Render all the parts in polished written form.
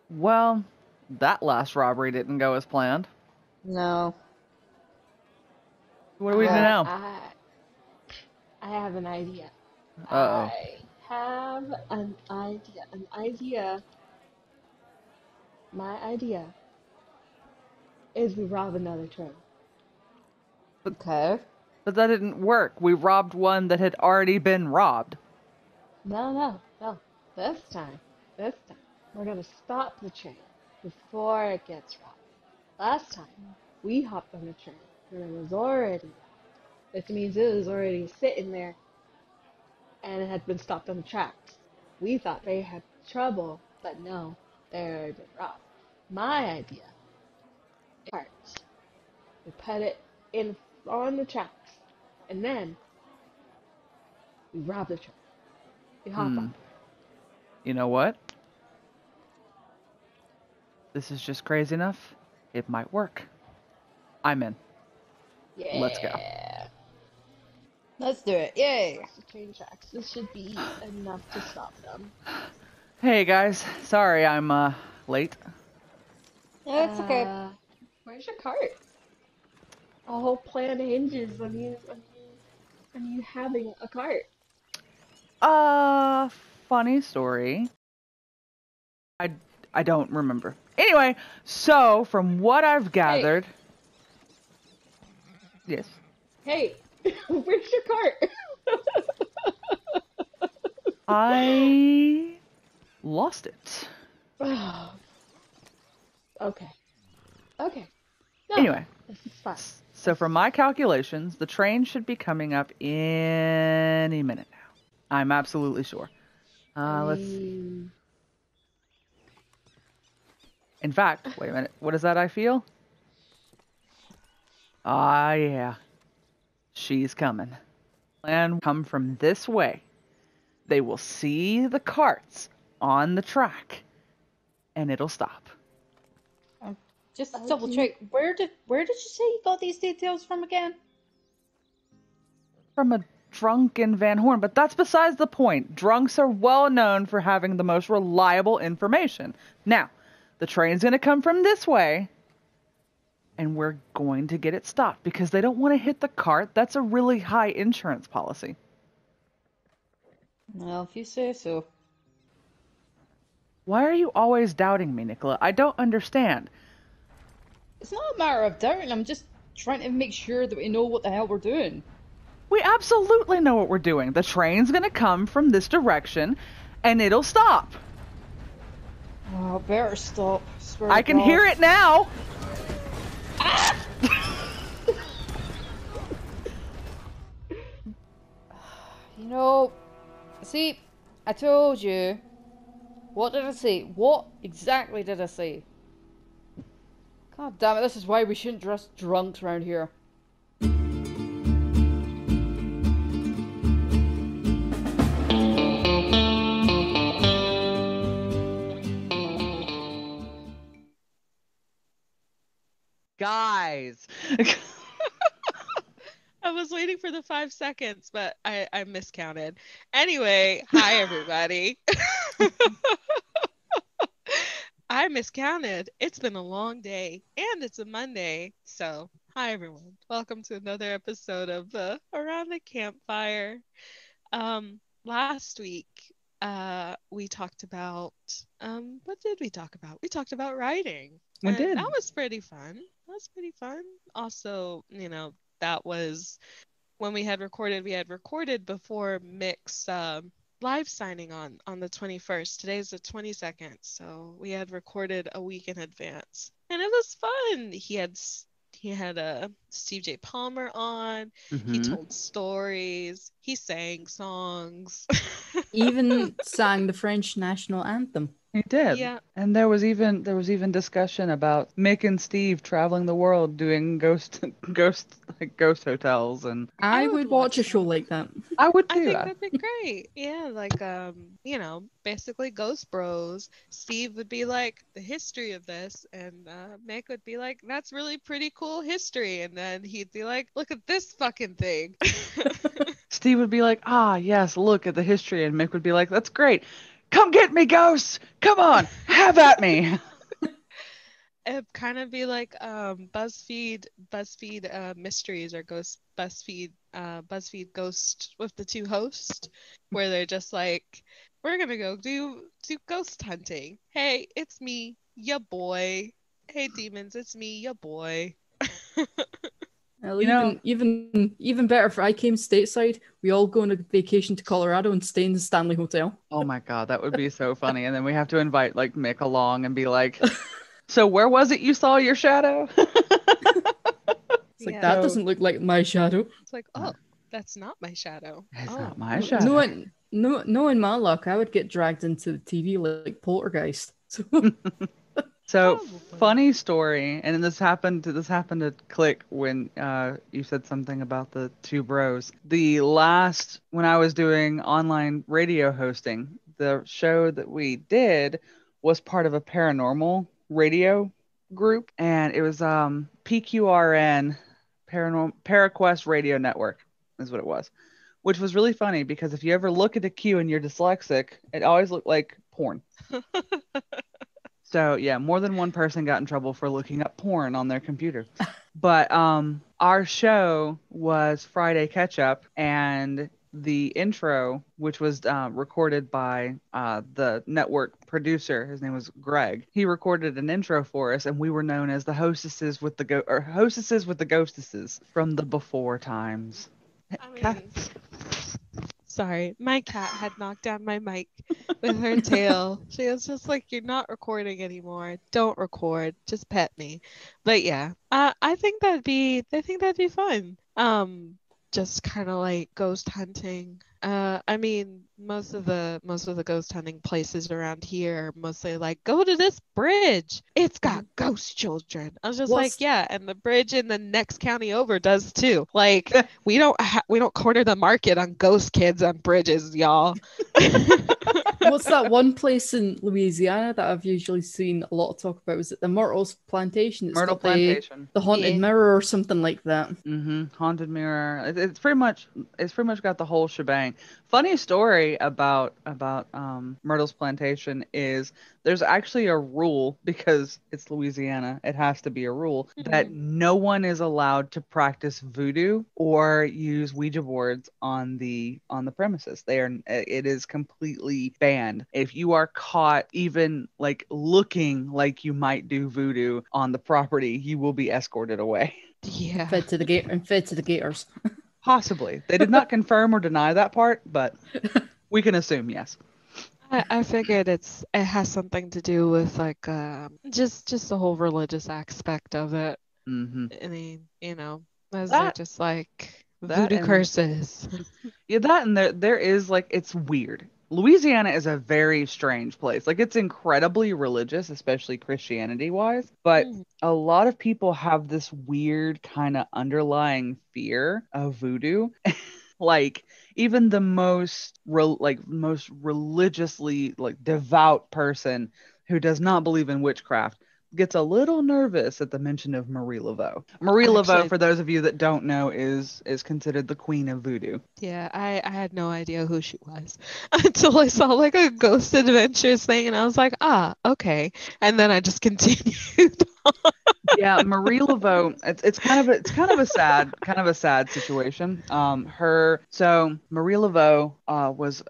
Well, that last robbery didn't go as planned. No. What do we do now? I have an idea. Uh-oh. I have an idea. An idea. My idea is we rob another train. Okay. But that didn't work. We robbed one that had already been robbed. No. This time, we're gonna stop the train before it gets robbed. Last time, we hopped on the train when it was already robbed, which means it was already sitting there and it had been stopped on the tracks. We thought they had trouble, but no, they had already been robbed. My idea is parts. We put it in on the tracks, and then we rob the train. We hop on. You know what? This is just crazy enough. It might work. I'm in. Yeah. Let's go. Let's do it. Yay. The train tracks. This should be enough to stop them. Hey guys, sorry I'm late. Yeah, it's okay. Where's your cart? Our whole plan hinges on you having a cart. Funny story. I don't remember. Anyway, so from what I've gathered, yes. Hey, where's your cart? I lost it. Okay. No, Anyway, this is fine. so from my calculations, the train should be coming up any minute now. I'm absolutely sure. Let's. In fact, wait a minute. What is that I feel? Ah, yeah. She's coming. Plan come from this way. They will see the carts on the track, and it'll stop. Just double check. Where did you say you got these details from again? From a drunken Van Horn, but that's besides the point. Drunks are well known for having the most reliable information. Now, the train's going to come from this way, and we're going to get it stopped because they don't want to hit the cart. That's a really high insurance policy. Well, if you say so. Why are you always doubting me, Nicola? I don't understand. It's not a matter of doubting. I'm just trying to make sure that we know what the hell we're doing. We absolutely know what we're doing. The train's going to come from this direction, and it'll stop. Oh, better stop. I can hear it now. Ah! You know, see, I told you. What did I say? What exactly did I say? God damn it, this is why we shouldn't dress drunks around here. Guys. I was waiting for the 5 seconds, but I miscounted. Anyway, hi everybody. I miscounted. It's been a long day, and it's a Monday. So, hi everyone. Welcome to another episode of Around the Campfire. Last week, we talked about what did we talk about? We talked about writing. We did. That was pretty fun. Also, that was when we had recorded before Mick's live signing on the 21st. Today's the 22nd, so we had recorded a week in advance, and it was fun. He had Steve J. Palmer on. He told stories. He sang songs. Even sang the French national anthem. He did. Yeah. And there was even discussion about Mick and Steve traveling the world doing ghost hotels, and I would watch a show like that. I would I too. think that'd be great. Yeah, like basically Ghost Bros. Steve would be like, the history of this, and Mick would be like, that's really pretty cool history, and then he'd be like, look at this fucking thing. Steve would be like, ah, yes, look at the history, and Mick would be like, that's great. Come get me, ghosts! Come on, have at me! It'd kind of be like BuzzFeed mysteries or BuzzFeed Ghost with the two hosts, where they're just like, we're gonna go do ghost hunting. Hey, it's me, ya boy. Hey demons, it's me, ya boy. Well, You know, even better if I came stateside, we all go on a vacation to Colorado and stay in the Stanley Hotel. oh my god, that would be so funny. And then we have to invite like Mick along and be like, so where was it you saw your shadow? It's like Yeah. that So- doesn't look like my shadow. It's like, oh, that's not my shadow. It's Oh. not my shadow. Knowing my luck, I would get dragged into the TV like Poltergeist. So So Probably. funny story, and this happened to click when you said something about the two bros. When I was doing online radio hosting, the show that we did was part of a paranormal radio group, and it was PQRN, Paraquest Radio Network is what it was, which was really funny because if you ever look at a Q and you're dyslexic, it always looked like porn. So yeah, more than one person got in trouble for looking up porn on their computer. But our show was Friday Catch Up, and the intro, which was recorded by the network producer, his name was Greg. He recorded an intro for us, and we were known as the hostesses with the hostesses with the ghostesses from the before times. I mean, sorry, my cat had knocked down my mic with her tail. She was just like, "You're not recording anymore. Don't record. Just pet me." But yeah, I think that'd be fun. Just kind of like ghost hunting. I mean, most of the ghost hunting places around here are mostly like, go to this bridge. It's got ghost children. I was just What's- like, yeah, and the bridge in the next county over does too. Like, we don't corner the market on ghost kids on bridges, y'all. what's that one place in Louisiana that I've usually seen a lot of talk about? Was it the Myrtle's Plantation? It's Myrtle got Plantation. the haunted Yeah. mirror or something like that. Haunted mirror. It's pretty much got the whole shebang. Funny story about Myrtle's Plantation is there's actually a rule because it's Louisiana. It has to be a rule that no one is allowed to practice voodoo or use Ouija boards on the premises. It is completely banned. If you are caught even like looking like you might do voodoo on the property, you will be escorted away. Yeah. Fed to the gators. Possibly. They did not confirm or deny that part, but we can assume yes. I figured it has something to do with like just the whole religious aspect of it. Mm-hmm. I mean, as That- they're just like that voodoo and- curses. Yeah, that and there is like it's weird. Louisiana is a very strange place. Like it's incredibly religious, especially Christianity wise, but a lot of people have this weird kind of underlying fear of voodoo. Like even the most most religiously like devout person who does not believe in witchcraft gets a little nervous at the mention of Marie Laveau. Marie Laveau, Actually- for those of you that don't know, is considered the queen of voodoo. Yeah, I had no idea who she was until I saw like a Ghost Adventures thing, and I was like, okay. And then I just continued. Yeah, Marie Laveau. It's kind of a sad situation. So Marie Laveau was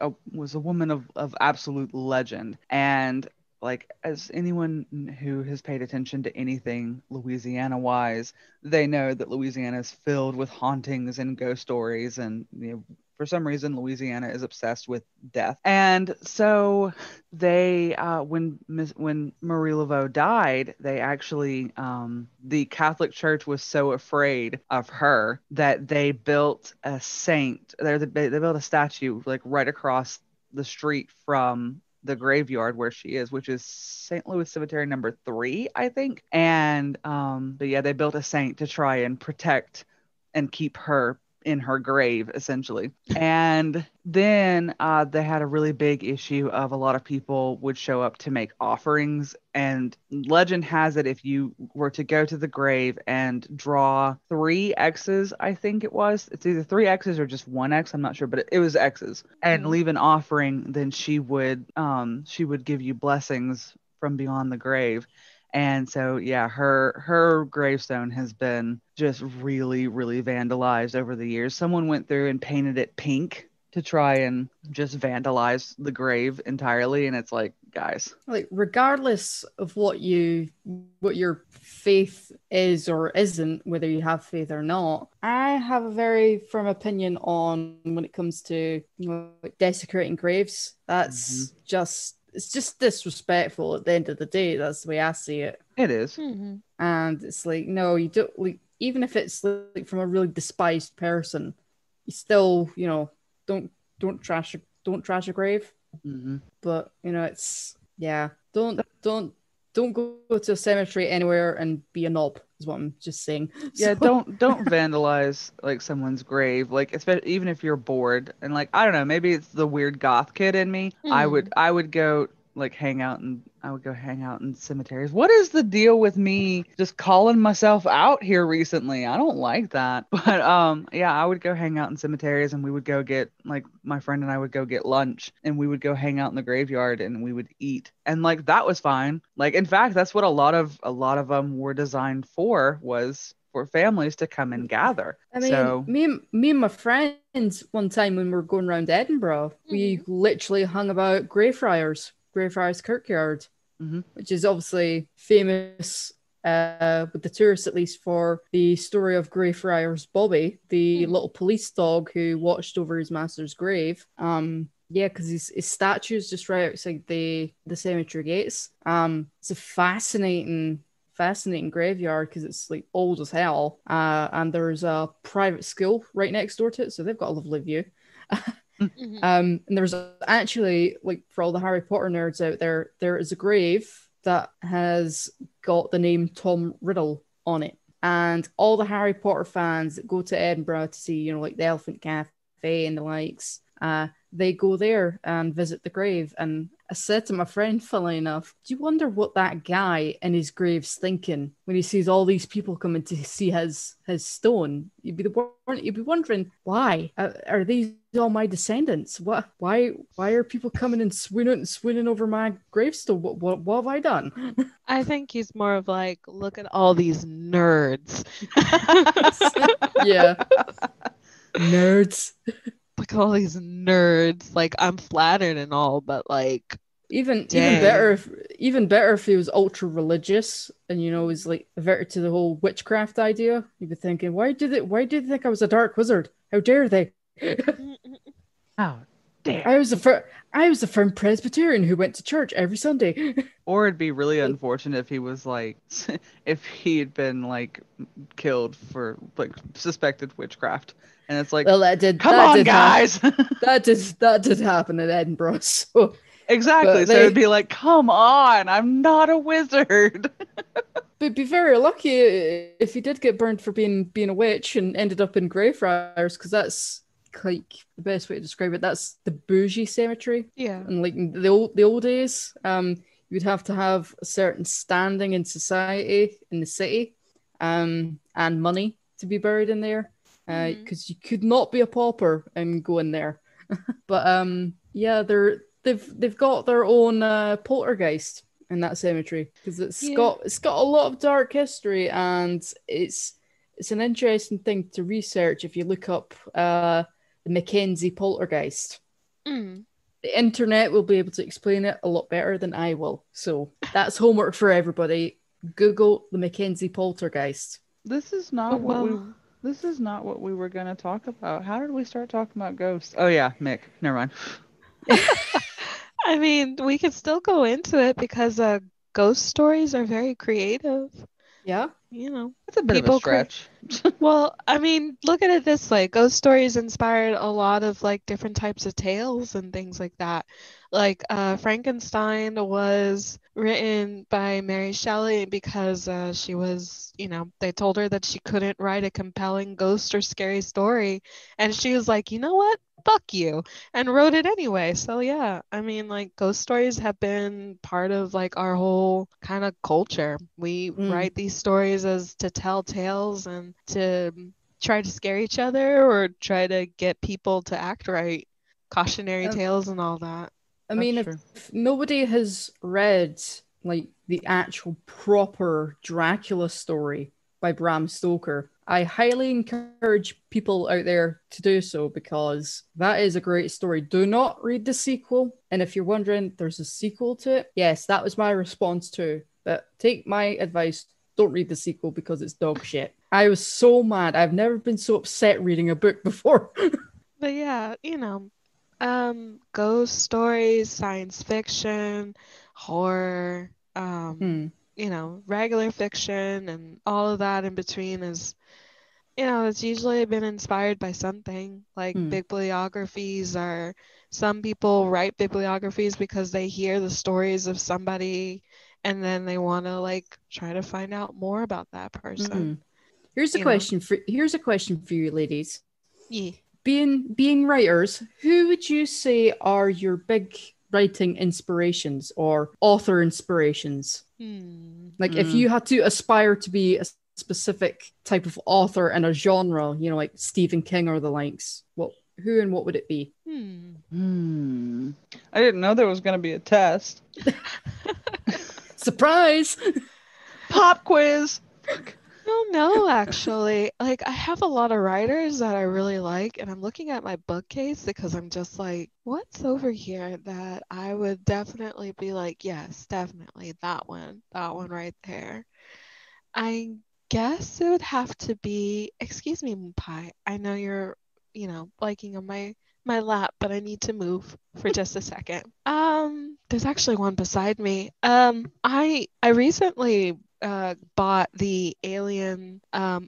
a woman of absolute legend, and like as anyone who has paid attention to anything Louisiana wise, they know that Louisiana is filled with hauntings and ghost stories, and for some reason Louisiana is obsessed with death. And so they when Marie Laveau died, they actually the Catholic Church was so afraid of her that they built a saint. They built a statue like right across the street from the graveyard where she is, which is St. Louis Cemetery number 3, I think. And but yeah, they built a saint to try and protect and keep her in her grave, essentially. And then they had a really big issue of a lot of people would show up to make offerings. And legend has it, if you were to go to the grave and draw 3 X's, I think it was, it's either 3 X's or just 1 X, I'm not sure, but it was X's, and leave an offering, then she would give you blessings from beyond the grave. And so, yeah, her gravestone has been just really, really vandalized over the years. Someone went through and painted it pink to try and just vandalize the grave entirely. And it's like, guys, Like, regardless of what your faith is or isn't, whether you have faith or not, I have a very firm opinion on when it comes to, like, desecrating graves. That's it's just disrespectful at the end of the day. That's the way I see it. it is. And it's like, no, you don't, like, even if it's like from a really despised person, you still, don't trash a grave. But it's, yeah, don't go to a cemetery anywhere and be a knob, is what I'm just saying. Yeah, don't vandalize like someone's grave, like, especially even if you're bored and, like, I don't know, maybe it's the weird goth kid in me. I would go like hang out in cemeteries. What is the deal with me just calling myself out here recently? I don't like that. But yeah, I would go hang out in cemeteries, and we would go get, like, my friend and I would go get lunch, and we would go hang out in the graveyard, and we would eat. And, like, that was fine. Like, in fact, that's what a lot of them were designed for, was for families to come and gather. I mean, so me and my friends, one time when we were going around Edinburgh, we literally hung about Greyfriars Kirkyard, which is obviously famous with the tourists, at least, for the story of Greyfriars Bobby, the little police dog who watched over his master's grave. Yeah, because his statue is just right outside the cemetery gates. It's a fascinating graveyard because it's, like, old as hell. And there's a private school right next door to it, so they've got a lovely view. And there's actually, like, for all the Harry Potter nerds out there, there is a grave that has got the name Tom Riddle on it. And all the Harry Potter fans that go to Edinburgh to see, like, the Elephant Cafe and the likes, they go there and visit the grave. And I said to my friend, funnily enough, do you wonder what that guy in his grave's thinking when he sees all these people coming to see his stone? You'd be wondering, why are these all my descendants? Why are people coming and swooning over my gravestone? What have I done? I think he's more of like, look at all these nerds. Yeah, nerds. Look at all these nerds. Like, I'm flattered and all, but, like, even better if he was ultra religious and, was, like, averted to the whole witchcraft idea. You'd be thinking, why did they think I was a dark wizard? How dare they? how dare I was a firm Presbyterian who went to church every Sunday. Or it'd be really unfortunate if he was, like, if he had been, like, killed for, like, suspected witchcraft. And it's like, well, come on, guys. That did happen in Edinburgh. So exactly. So it'd be like, come on, I'm not a wizard. But be very lucky if he did get burned for being a witch and ended up in Greyfriars, because that's, like, the best way to describe it. That's the bougie cemetery. Yeah. And, like, the old days, you'd have to have a certain standing in society in the city, and money to be buried in there. Because you could not be a pauper and go in there. But yeah, they've got their own poltergeist in that cemetery, because it's got a lot of dark history, and it's an interesting thing to research if you look up the Mackenzie poltergeist. The internet will be able to explain it a lot better than I will. So that's homework for everybody. Google the Mackenzie poltergeist. This is not what we were going to talk about. How did we start talking about ghosts? Oh yeah, Mick. Never mind. I mean, we could still go into it because ghost stories are very creative. Yeah. It's a bit of a stretch. Well, I mean, look at it this way. Ghost stories inspired a lot of, like, different types of tales and things like that. Like, Frankenstein was written by Mary Shelley because she was, they told her that she couldn't write a compelling ghost or scary story. And she was like, you know what? Fuck you. And wrote it anyway. So yeah, I mean, like ghost stories have been part of like our whole kind of culture. We write these stories as to tell tales and to try to scare each other or try to get people to act right. Cautionary tales and all that. I mean, if nobody has read like the actual proper Dracula story by Bram Stoker, I highly encourage people out there to do so because that is a great story. Do not read the sequel. And if you're wondering, there's a sequel to it. Yes, that was my response too. But take my advice. Don't read the sequel because it's dog shit. I was so mad. I've never been so upset reading a book before. But yeah, ghost stories, science fiction, horror, regular fiction and all of that in between is, it's usually been inspired by something. Like bibliographies are, some people write bibliographies because they hear the stories of somebody and then they want to like try to find out more about that person. Here's a question for you, ladies. Yeah. Being writers, who would you say are your big writing inspirations or author inspirations? Like if you had to aspire to be a specific type of author in a genre, like Stephen King or the likes, who and what would it be? I didn't know there was going to be a test. Surprise! Pop quiz! don't know, actually. Like, I have a lot of writers that I really like, and I'm looking at my bookcase because I'm just like, what's over here that I would definitely be like, yes, definitely that one right there. I guess it would have to be, excuse me, Pie. I know you're, liking on my lap, but I need to move for just a second. There's actually one beside me. I recently bought the Alien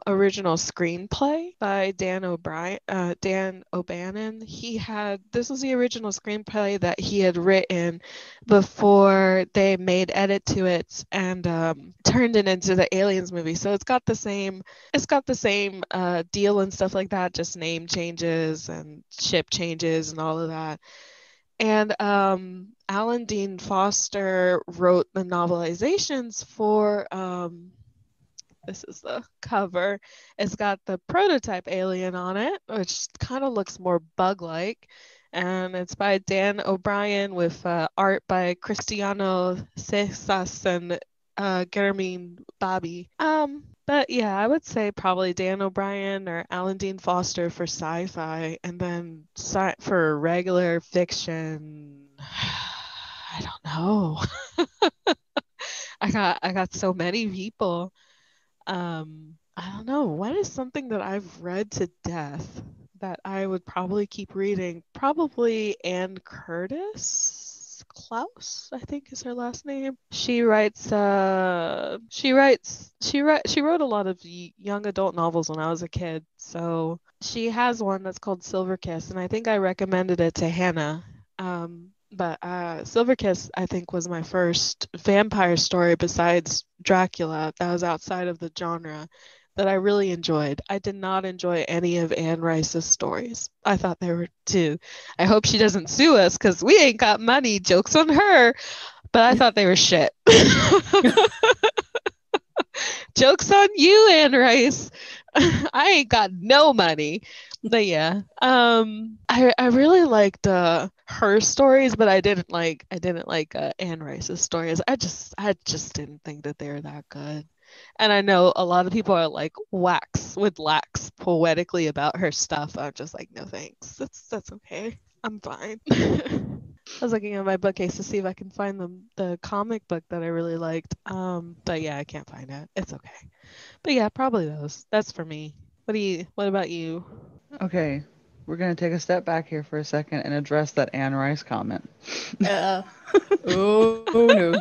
original screenplay by Dan O'Bannon. This was the original screenplay that he had written before they made edit to it and turned it into the Aliens movie. So it's got the same deal and stuff like that, just name changes and ship changes and all of that. And Alan Dean Foster wrote the novelizations for, this is the cover. It's got the prototype alien on it, which kind of looks more bug-like. And it's by Dan O'Brien with art by Cristiano Cesas and Guillermin Bobby. But yeah, I would say probably Dan O'Brien or Alan Dean Foster for sci-fi, and then for regular fiction, I don't know. I got so many people. I don't know. What is something that I've read to death that I would probably keep reading? Probably Anne Curtis. Klaus, I think is her last name. She wrote a lot of young adult novels when I was a kid. So she has one that's called Silver Kiss, and I think I recommended it to Hannah. But Silver Kiss, I think, was my first vampire story besides Dracula that was outside of the genre that I really enjoyed. I did not enjoy any of Anne Rice's stories. I thought they were too. I hope she doesn't sue us because we ain't got money. Joke's on her. But I thought they were shit. Joke's on you, Anne Rice. I ain't got no money. But yeah, I really liked her stories, but I didn't like Anne Rice's stories. I just didn't think that they were that good. And I know a lot of people are like wax poetically about her stuff. I'm just like, no thanks. That's okay. I'm fine. I was looking at my bookcase to see if I can find the comic book that I really liked. But yeah, I can't find it. It's okay. But yeah, probably those. That's for me. What about you? Okay, we're going to take a step back here for a second and address that Anne Rice comment. Oh no.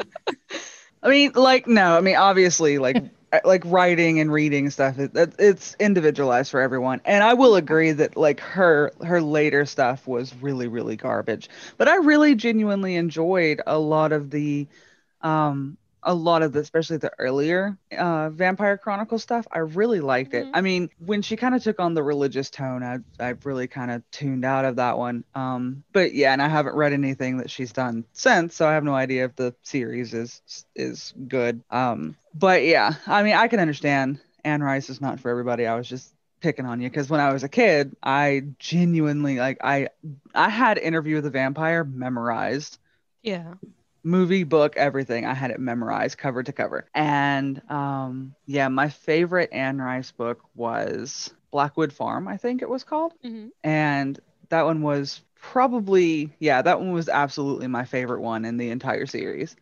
I mean, no. I mean, obviously, like writing and reading stuff, it's individualized for everyone. And I will agree that like her later stuff was really, really garbage. But I really genuinely enjoyed a lot of the A lot of the, especially the earlier Vampire Chronicle stuff, I really liked it. Hmm. I mean, when she kind of took on the religious tone, I've really kind of tuned out of that one. But yeah, and I haven't read anything that she's done since, so I have no idea if the series is good. But yeah, I mean, I can understand Anne Rice is not for everybody. I was just picking on you because when I was a kid, I genuinely like I had Interview with the Vampire memorized, Yeah. movie, book, everything. I had it memorized cover to cover. And yeah, my favorite Anne Rice book was Blackwood Farm, I think it was called. Hmm. And that one was probably, yeah, that one was absolutely my favorite one in the entire series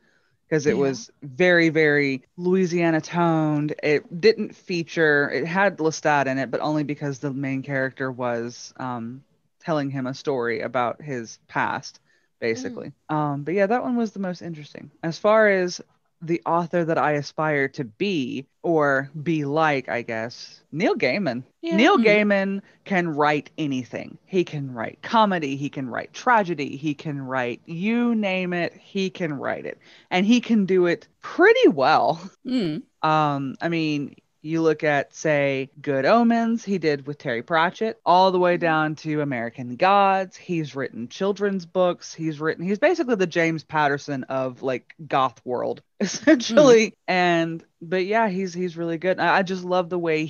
because it Yeah. was very, very Louisiana toned. It didn't feature, it had Lestat in it, but only because the main character was telling him a story about his past, Hmm. basically. But yeah, that one was the most interesting. As far as the author that I aspire to be or be like, I guess, Neil Gaiman. Yeah. Neil Mm. Gaiman can write anything. He can write comedy, he can write tragedy, he can write you name it, he can write it. And he can do it pretty well. Mm. I mean, you look at, say, Good Omens, he did with Terry Pratchett, all the way Hmm. down to American Gods. He's written children's books. He's basically the James Patterson of like goth world, Mm. essentially. But yeah, he's really good. I just love the way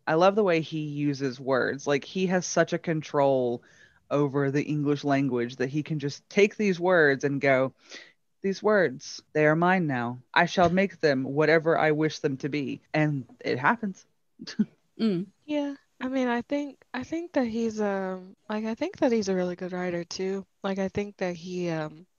I love the way he uses words. Like he has such a control over the English language that he can just take these words and go, these words, they are mine now. I shall make them whatever I wish them to be. And it happens. Mm. Yeah. I mean, I think that he's like I think that he's a really good writer too. Like I think that he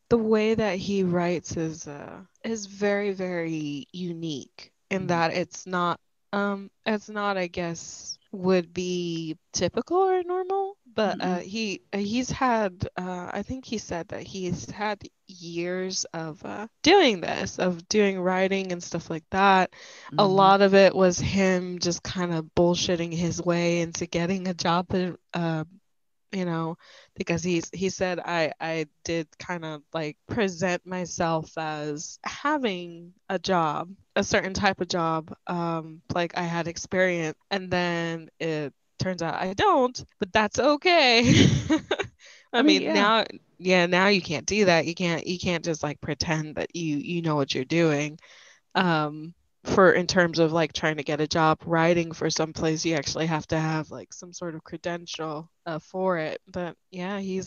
the way that he writes is very, very unique in Mhm. that it's not, I guess, would be typical or normal, but Mm-mm. he's had I think he said that he's had years of doing this, of doing writing and stuff like that. A Mhm. lot of it was him just kind of bullshitting his way into getting a job at, you know, because he said I did kind of like present myself as having a job, a certain type of job, like I had experience, and then it turns out I don't, but that's okay. I I mean, mean, yeah. now, yeah, now you can't do that. You can't just like pretend that you know what you're doing. For in terms of like trying to get a job writing for some place, you actually have to have like some sort of credential for it. But yeah, he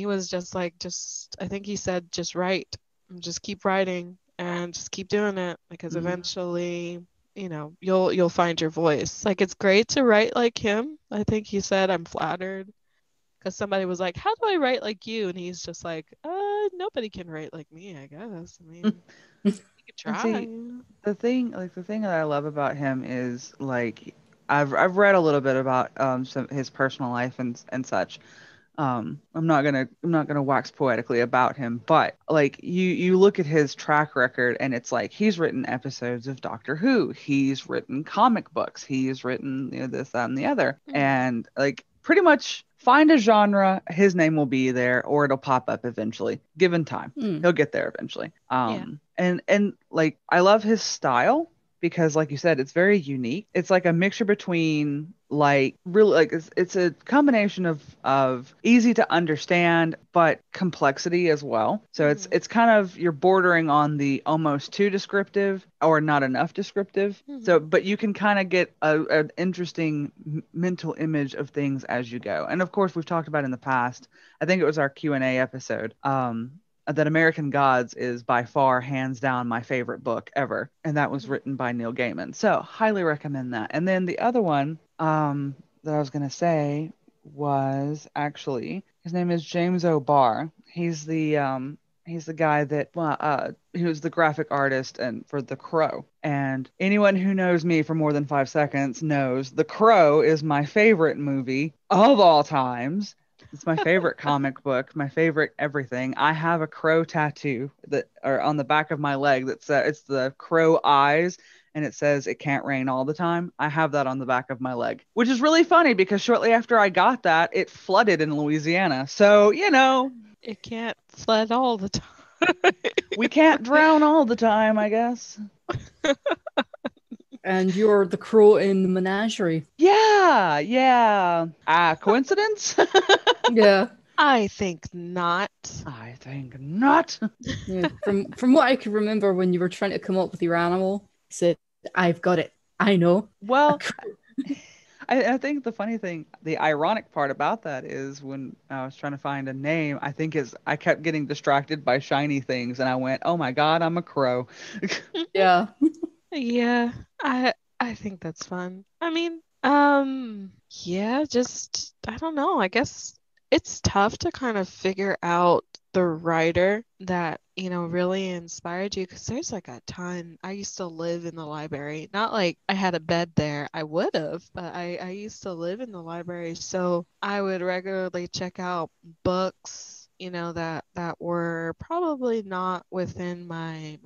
was just like, just, I think he said, just write, just keep writing and just keep doing it because Mhm. eventually, you'll find your voice. Like it's great to write like him. I think he said, I'm flattered because somebody was like, how do I write like you? And he's just like, nobody can write like me, I guess. I mean, you could And try. see, the thing that I love about him is like I've read a little bit about some his personal life and such. I'm not gonna wax poetically about him, but like you look at his track record and it's like he's written episodes of Doctor Who, he's written comic books, he's written, this, that, and the other, Mhm. and like pretty much find a genre, his name will be there or it'll pop up eventually, given time. Mm. He'll get there eventually. Yeah. And like I love his style because like you said, it's very unique. It's like a mixture between like really like it's a combination of easy to understand but complexity as well. So Mhm. it's kind of you're bordering on the almost too descriptive or not enough descriptive. So Mhm. but you can kind of get an interesting mental image of things as you go. And of course, we've talked about in the past. I think it was our Q&A episode. That American Gods is by far, hands down, my favorite book ever, and that was Mhm. written by Neil Gaiman. So highly recommend that. And then the other one that I was gonna say was actually his name is James O'Barr. He's the guy that he was the graphic artist and for The Crow. And anyone who knows me for more than 5 seconds knows The Crow is my favorite movie of all times. It's my favorite comic book, my favorite everything. I have a crow tattoo that or on the back of my leg that's it's the crow eyes and it says it can't rain all the time. I have that on the back of my leg, which is really funny because shortly after I got that, it flooded in Louisiana. So, It can't flood all the time. We can't drown all the time, I guess. And you're the crow in the menagerie. Yeah, yeah. Coincidence? Yeah. I think not. I think not. Yeah. From what I can remember when you were trying to come up with your animal, you said, I've got it. I know. A Well, crow. I think the funny thing, the ironic part about that is when I was trying to find a name, I think is I kept getting distracted by shiny things and I went, oh my God, I'm a crow. Yeah. Yeah, I think that's fun. I mean, yeah, just I don't know. I guess it's tough to kind of figure out the writer that, really inspired you because there's like a ton. I used to live in the library. Not like I had a bed there. I would have, but I used to live in the library, so I would regularly check out books, that were probably not within my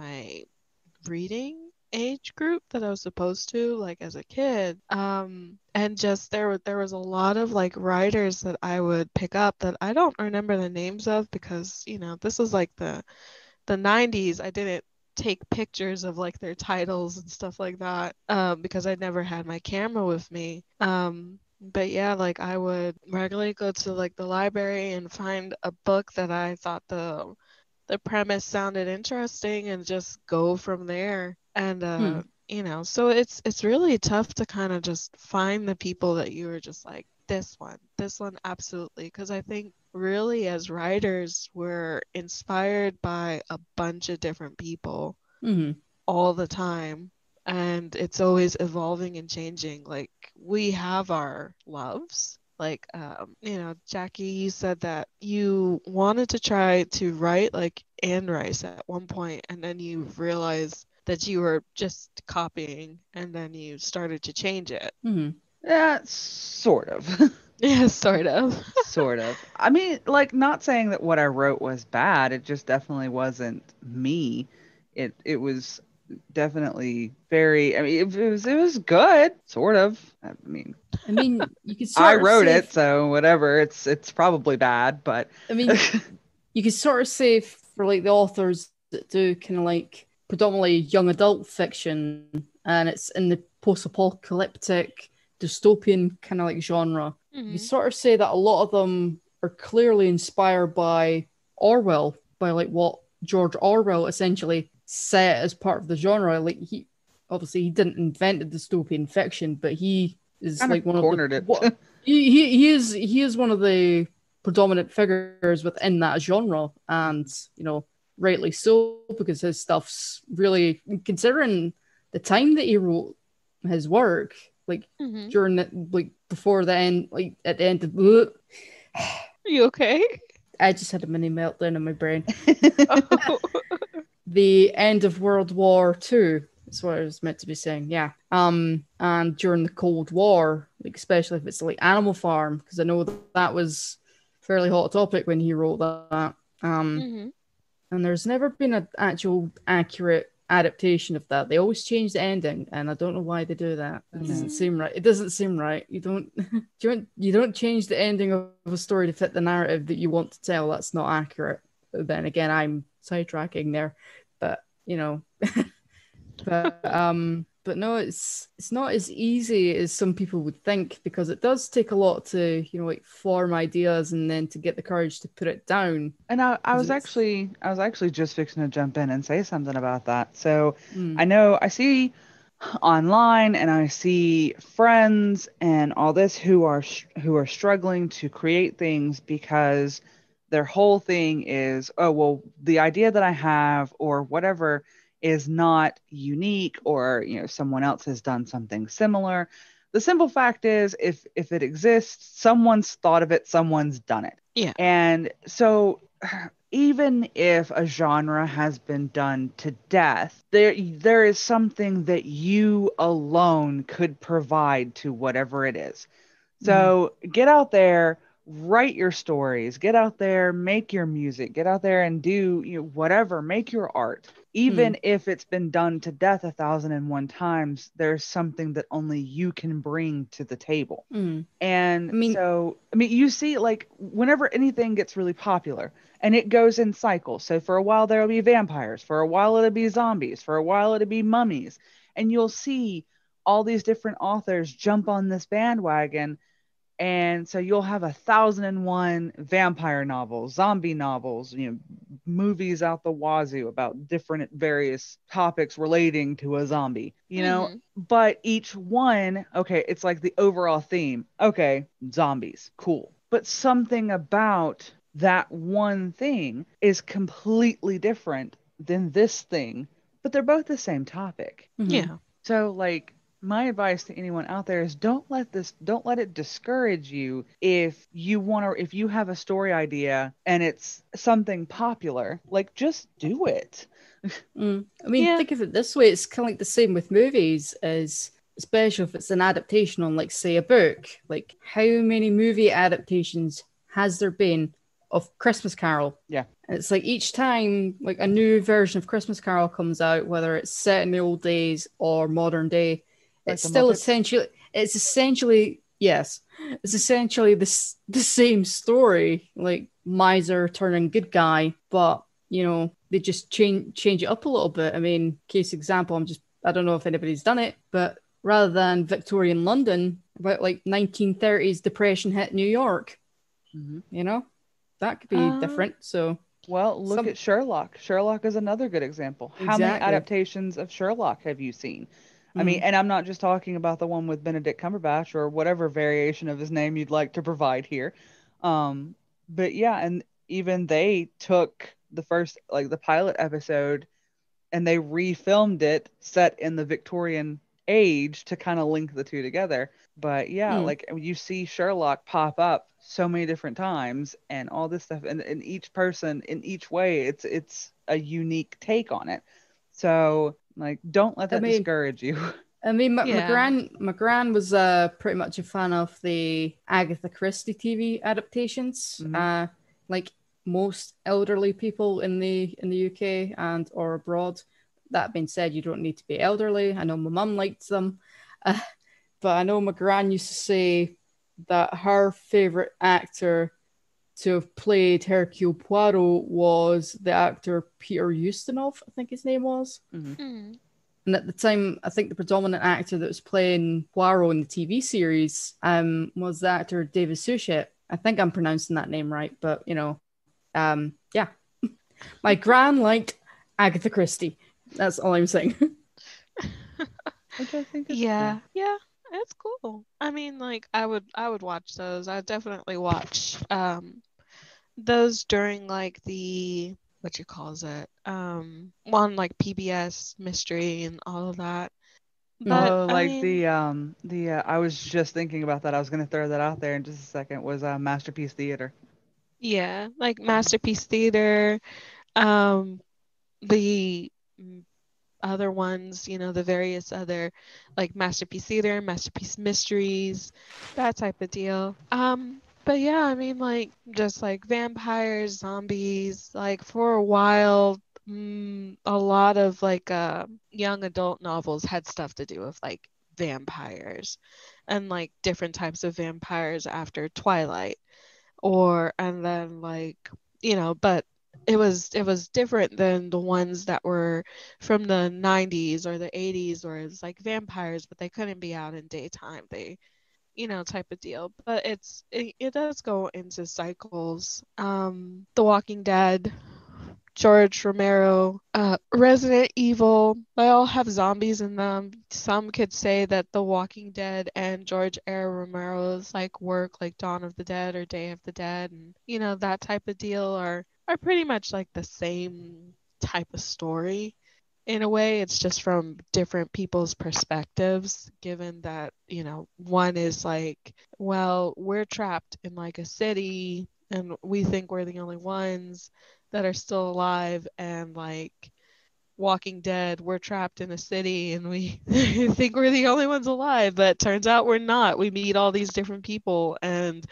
reading age group that I was supposed to like as a kid. And just there was a lot of like writers that I would pick up that I don't remember the names of because, this was like the 90s. I didn't take pictures of like their titles and stuff like that because I never had my camera with me. But yeah, like I would regularly go to like the library and find a book that I thought the premise sounded interesting and just go from there. And so it's really tough to kind of just find the people that you were just like this one absolutely, because I think really as writers we're inspired by a bunch of different people Hmm. all the time, and it's always evolving and changing. Like we have our loves. Like, Jackie, you said that you wanted to try to write like Anne Rice at one point, and then you realized that you were just copying, and then you started to change it. Hmm. Yeah, sort of. Yeah, sort of. Sort of. I mean, like, not saying that what I wrote was bad. It just definitely wasn't me. It was definitely very. I mean, it was good, sort of. I mean, you could I sort of wrote say, it, so whatever. It's probably bad, but I mean, you could sort of say for like the authors that do kind of like predominantly young adult fiction and it's in the post-apocalyptic dystopian kind of like genre, you could Hmm. sort of say that a lot of them are clearly inspired by Orwell, by like what George Orwell essentially set as part of the genre. Like he didn't invent the dystopian fiction, but he is kind of like one of the cornered it. what he is one of the predominant figures within that genre, and rightly so, because his stuff's really, considering the time that he wrote his work, like Hmm. during the, like before the end, like at the end of Are you okay? I just had a mini meltdown in my brain. Oh. The end of World War II. That's what I was meant to be saying. Yeah. And during the Cold War, like especially if it's like Animal Farm, because I know that was fairly hot topic when he wrote that. Hmm. And there's never been an actual accurate adaptation of that. They always change the ending, and I don't know why they do that. It doesn't seem right. It doesn't seem right. You don't change the ending of a story to fit the narrative that you want to tell. That's not accurate. Then again, I'm sidetracking there, but but no, it's not as easy as some people would think, because it does take a lot to like form ideas and then to get the courage to put it down. And I 'Cause was actually just fixing to jump in and say something about that. So mm, I know I see online and I see friends and all this who are struggling to create things because their whole thing is, oh well, the idea that I have or whatever is not unique, or someone else has done something similar. The simple fact is, if it exists, someone's thought of it, someone's done it. Yeah. And so even if a genre has been done to death, there is something that you alone could provide to whatever it is. mm, So get out there, write your stories, get out there, make your music, get out there and do, whatever, make your art. Even if it's been done to death 1,001 times, there's something that only you can bring to the table. And so, I mean, you see, like, whenever anything gets really popular and it goes in cycles. So for a while, there'll be vampires. For a while, it'll be zombies. For a while, it'll be mummies. And you'll see all these different authors jump on this bandwagon. And so you'll have 1,001 vampire novels, zombie novels, movies out the wazoo about different various topics relating to a zombie, but each one, okay, it's like the overall theme. Okay, zombies, cool. But something about that one thing is completely different than this thing, but they're both the same topic. Yeah. So, like, my advice to anyone out there is don't let it discourage you if you have a story idea and it's something popular, like, just do it. I mean, think of it this way. It's kind of like the same with movies, as especially if it's an adaptation on, like, say, a book. Like, how many movie adaptations has there been of Christmas Carol? Yeah. And it's like each time, like, a new version of Christmas Carol comes out, whether it's set in the old days or modern day, Like it's the still Muppets? it's essentially the same story, like miser turning good guy, but they just change it up a little bit. I mean, case example, I don't know if anybody's done it, but rather than Victorian London, about like 1930s depression hit New York. That could be different. So, well, look at Sherlock. Sherlock is another good example. How many adaptations of Sherlock have you seen? I mean, and I'm not just talking about the one with Benedict Cumberbatch or whatever variation of his name you'd like to provide here. But yeah, and even they took the first, like, the pilot episode, and they refilmed it set in the Victorian age to kind of link the two together. But yeah, like, you see Sherlock pop up so many different times and all this stuff, and each person in each way, it's a unique take on it. So, like, don't let that discourage you. I mean, my gran was pretty much a fan of the Agatha Christie TV adaptations. Like most elderly people in the UK and or abroad. That being said, you don't need to be elderly. I know my mum liked them, but I know my gran used to say that her favorite actor to have played Hercule Poirot was the actor Peter Ustinov, I think his name was. And at the time, I think the predominant actor that was playing Poirot in the TV series was the actor David Suchet. I think I'm pronouncing that name right, but yeah. My gran liked Agatha Christie. That's all I'm saying. Which I think is yeah, it's cool. I mean, like, I would watch those. I'd definitely watch those during, like, the what you calls it on, like, PBS mystery and all of that. But like, I was just thinking about that. I was going to throw that out there in just a second. Was Masterpiece Theater. Yeah, like Masterpiece Theater, the other ones, the various other, like, Masterpiece Theater, Masterpiece Mysteries, that type of deal. But yeah, I mean, like, just like vampires, zombies, like, for a while, a lot of, like, young adult novels had stuff to do with, like, vampires and, like, different types of vampires after Twilight, and then, like, but it was different than the ones that were from the 90s or the 80s, where it's like vampires, but they couldn't be out in daytime. They type of deal. But it does go into cycles. The Walking Dead, George Romero, Resident Evil, they all have zombies in them. Some could say that The Walking Dead and George R. Romero's, like, work, like Dawn of the Dead or Day of the Dead, and that type of deal are pretty much like the same type of story. In a way, it's just from different people's perspectives, given that, one is like, well, we're trapped in, like, a city and we think we're the only ones that are still alive, and, like, Walking Dead, we're trapped in a city and we think we're the only ones alive, but turns out we're not. We meet all these different people, and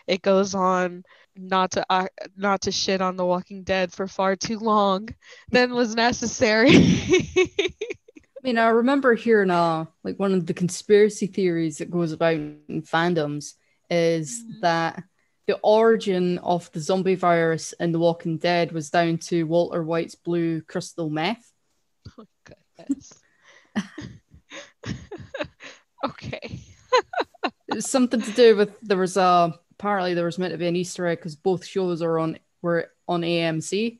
it goes on not to shit on The Walking Dead for far too long than was necessary. I mean, I remember hearing like one of the conspiracy theories that goes about in fandoms is that the origin of the zombie virus in The Walking Dead was down to Walter White's blue crystal meth. Oh, goodness. Okay. It was something to do with apparently there was meant to be an Easter egg because both shows were on AMC.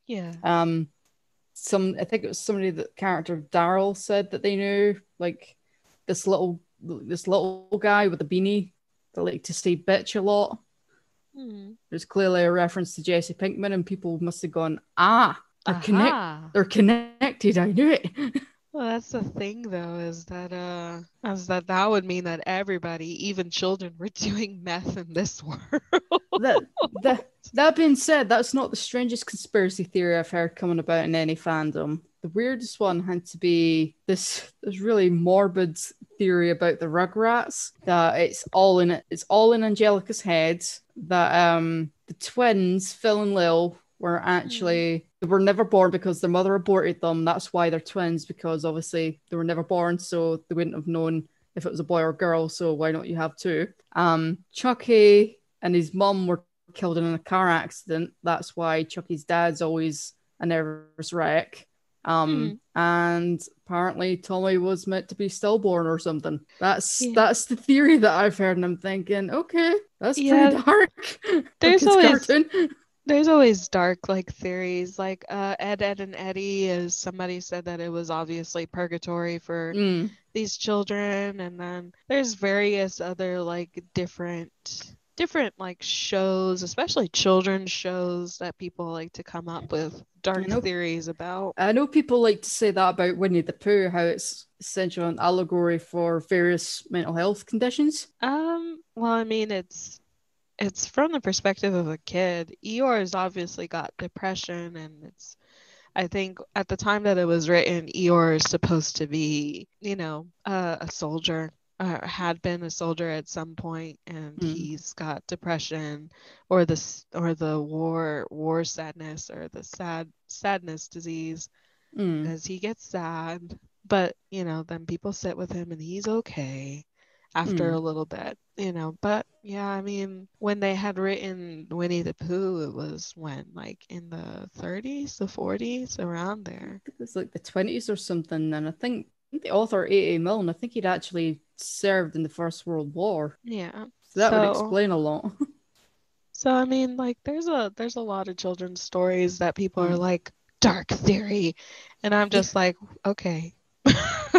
Yeah. I think it was somebody, the character of Daryl, said that they knew, like, this little guy with a beanie that liked to say bitch a lot. There's clearly a reference to Jesse Pinkman, and people must have gone, they're connected. I knew it. Well, that's the thing, though, is that would mean that everybody, even children, were doing meth in this world. That being said, that's not the strangest conspiracy theory I've heard coming about in any fandom. The weirdest one had to be this really morbid theory about the Rugrats, that it's all in Angelica's head, that the twins, Phil and Lil, were actually they were never born because their mother aborted them. That's why they're twins, because obviously they were never born, so they wouldn't have known if it was a boy or girl, so why not you have two? Chucky and his mum were killed in a car accident. That's why Chucky's dad's always a nervous wreck. And apparently Tommy was meant to be stillborn or something. That's the theory that I've heard, and I'm thinking, okay, that's pretty dark. There's always dark like theories, like Ed, Ed, and Eddie, as somebody said that it was obviously purgatory for these children, and then there's various other like different like shows, especially children's shows, that people like to come up with dark theories about. I know people like to say that about Winnie the Pooh, how it's essentially an allegory for various mental health conditions. Well, I mean, it's from the perspective of a kid. Eeyore's obviously got depression, and I think at the time that it was written, Eeyore is supposed to be, a soldier, had been a soldier at some point, and he's got depression or the war sadness, or the sadness disease, because he gets sad. But, then people sit with him and he's okay after a little bit, but yeah, I mean, when they had written Winnie the Pooh, it was when, like, in the 30s, the 40s, around there. It was like the 20s or something, and I think the author A.A. Milne, I think he'd actually served in the First World War. Yeah. So that would explain a lot. So I mean, like, there's a lot of children's stories that people are like, dark theory, and I'm just like, okay.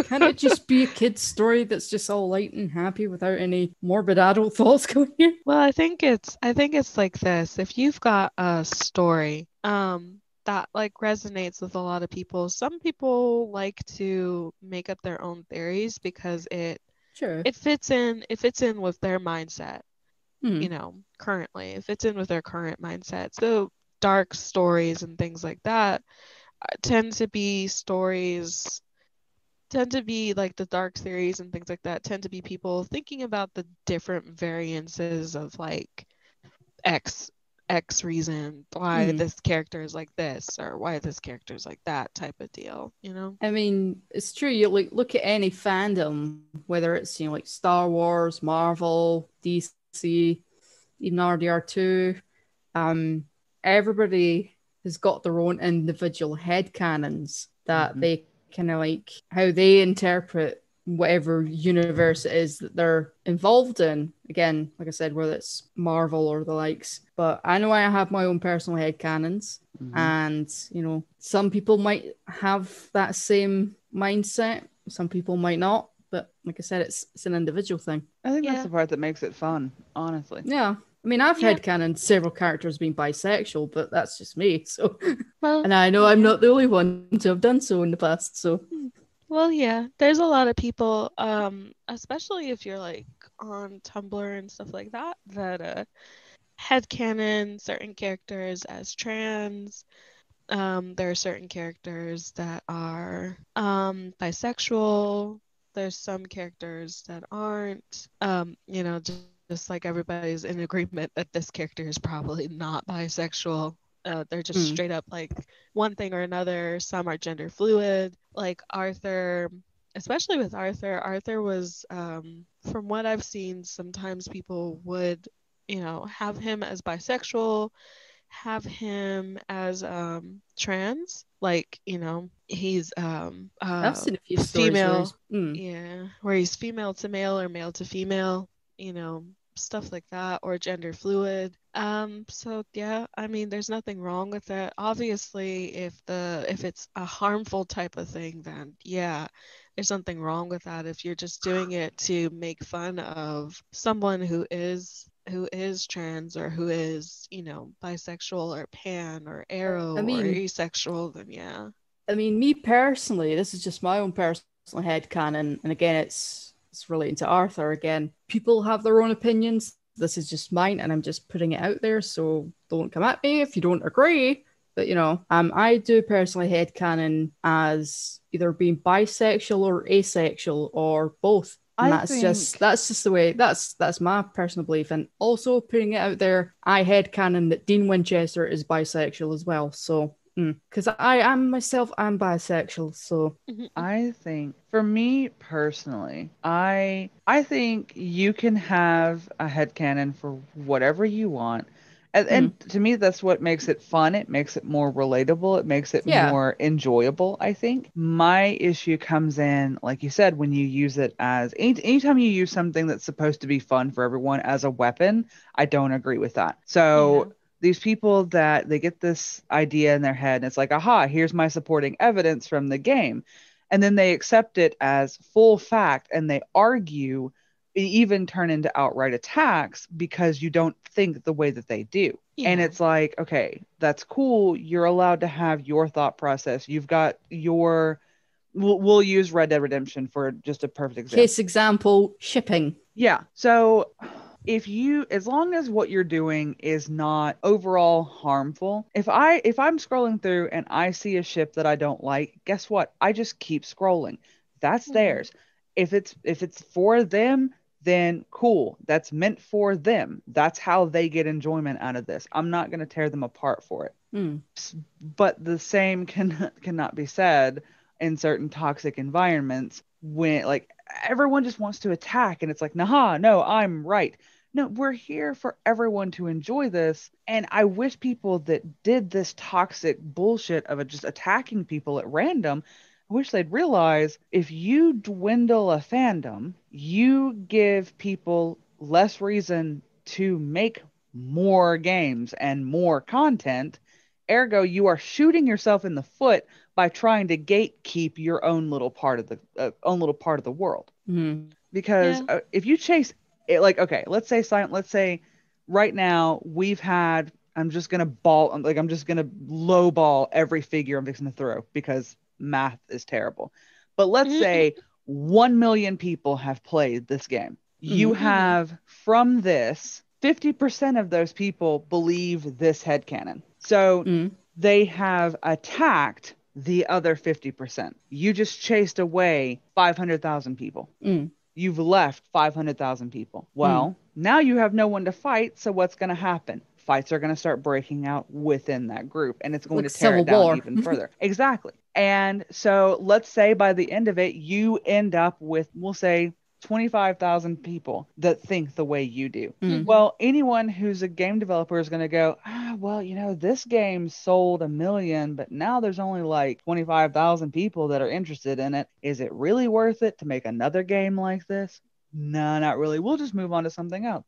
Can't it just be a kid's story that's just all light and happy without any morbid adult thoughts going in? Well, I think it's like this. If you've got a story that like resonates with a lot of people, some people like to make up their own theories because it fits in with their mindset. Currently, it fits in with their current mindset. So dark stories and things like that tend to be like the dark theories and things like that tend to be people thinking about the different variances of like X reason why this character is like this, or why this character is like that type of deal, I mean, it's true. You look at any fandom, whether it's like Star Wars, Marvel, DC, even RDR2, everybody has got their own individual headcanons that they kind of like how they interpret whatever universe it is that they're involved in. Again, like I said, whether it's Marvel or the likes. But I know I have my own personal headcanons, and some people might have that same mindset, some people might not. But like I said, it's an individual thing. I think that's the part that makes it fun, honestly. Yeah. I mean, I've headcanon several characters being bisexual, but that's just me. So, and I know I'm not the only one to have done so in the past. So, well, yeah, there's a lot of people, especially if you're like on Tumblr and stuff like that, that headcanon certain characters as trans. There are certain characters that are bisexual. There's some characters that aren't. just like everybody's in agreement that this character is probably not bisexual. They're just straight up like one thing or another. Some are gender fluid, like Arthur. Especially with Arthur. Arthur was, from what I've seen, sometimes people would, have him as bisexual, have him as trans, like, he's I've seen a few stories where female, he's, yeah, where he's female to male or male to female, stuff like that, or gender fluid. So yeah, I mean, there's nothing wrong with that. Obviously, if it's a harmful type of thing, then yeah, there's nothing wrong with that. If you're just doing it to make fun of someone who is trans, or who is, bisexual or pan or aro I or mean, asexual, then yeah. I mean, me personally, this is just my own personal headcanon, and again, it's relating to Arthur. Again, people have their own opinions. This is just mine, and I'm just putting it out there. So don't come at me if you don't agree. But I do personally headcanon as either being bisexual or asexual or both. And that's just the way, that's my personal belief. And also putting it out there, I headcanon that Dean Winchester is bisexual as well. So because I am myself, I'm bisexual. So I think, for me personally, I think you can have a headcanon for whatever you want. And to me, that's what makes it fun. It makes it more relatable. It makes it more enjoyable, I think. My issue comes in, like you said, when you use it as anytime you use something that's supposed to be fun for everyone as a weapon, I don't agree with that. So these people that they get this idea in their head, and it's like, aha, here's my supporting evidence from the game. And then they accept it as full fact, and they argue, even turn into outright attacks because you don't think the way that they do. And it's like, okay, that's cool. You're allowed to have your thought process. You've got your, we'll use Red Dead Redemption for just a perfect example. Case example, shipping. Yeah. So as long as what you're doing is not overall harmful, if I'm scrolling through and I see a ship that I don't like, guess what? I just keep scrolling. That's theirs. If it's for them, then cool. That's meant for them. That's how they get enjoyment out of this. I'm not going to tear them apart for it. But the same cannot be said in certain toxic environments when, like, everyone just wants to attack, and it's like, nah, no, I'm right. No, we're here for everyone to enjoy this. And I wish people that did this toxic bullshit of just attacking people at random, I wish they'd realize, if you dwindle a fandom, you give people less reason to make more games and more content. Ergo, you are shooting yourself in the foot by trying to gatekeep your own little part of the world. Because if you chase it, like, okay, let's say right now we've had, I'm just gonna lowball every figure I'm fixing to throw because math is terrible. But let's say 1 million people have played this game. You have, from this, 50% of those people believe this headcanon. So they have attacked the other 50%. You just chased away 500,000 people. You've left 500,000 people. Well, now you have no one to fight, so what's going to happen? Fights are going to start breaking out within that group, and it's going to tear it down even further. Exactly. And so let's say by the end of it, you end up with, we'll say, 25,000 people that think the way you do. Well, anyone who's a game developer is going to go, well, this game sold 1 million, but now there's only like 25,000 people that are interested in it. Is it really worth it to make another game like this? No, not really. We'll just move on to something else.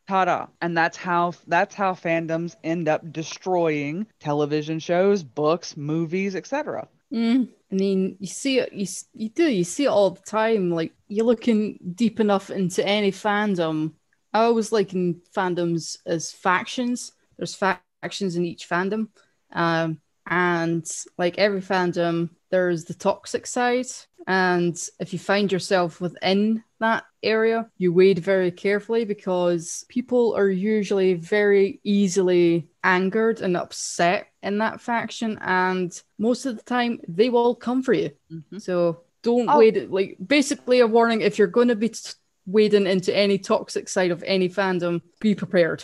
Ta-da. And that's how fandoms end up destroying television shows, books, movies, etc. I mean, you see it, you see it all the time. Like, you're looking deep enough into any fandom. I always liken fandoms as factions. There's factions in each fandom. And like every fandom, there's the toxic side. And if you find yourself within that area, you wade very carefully, because people are usually very easily angered and upset in that faction. And most of the time, they will come for you. So don't wait. Like, basically a warning, if you're going to be wading into any toxic side of any fandom, be prepared.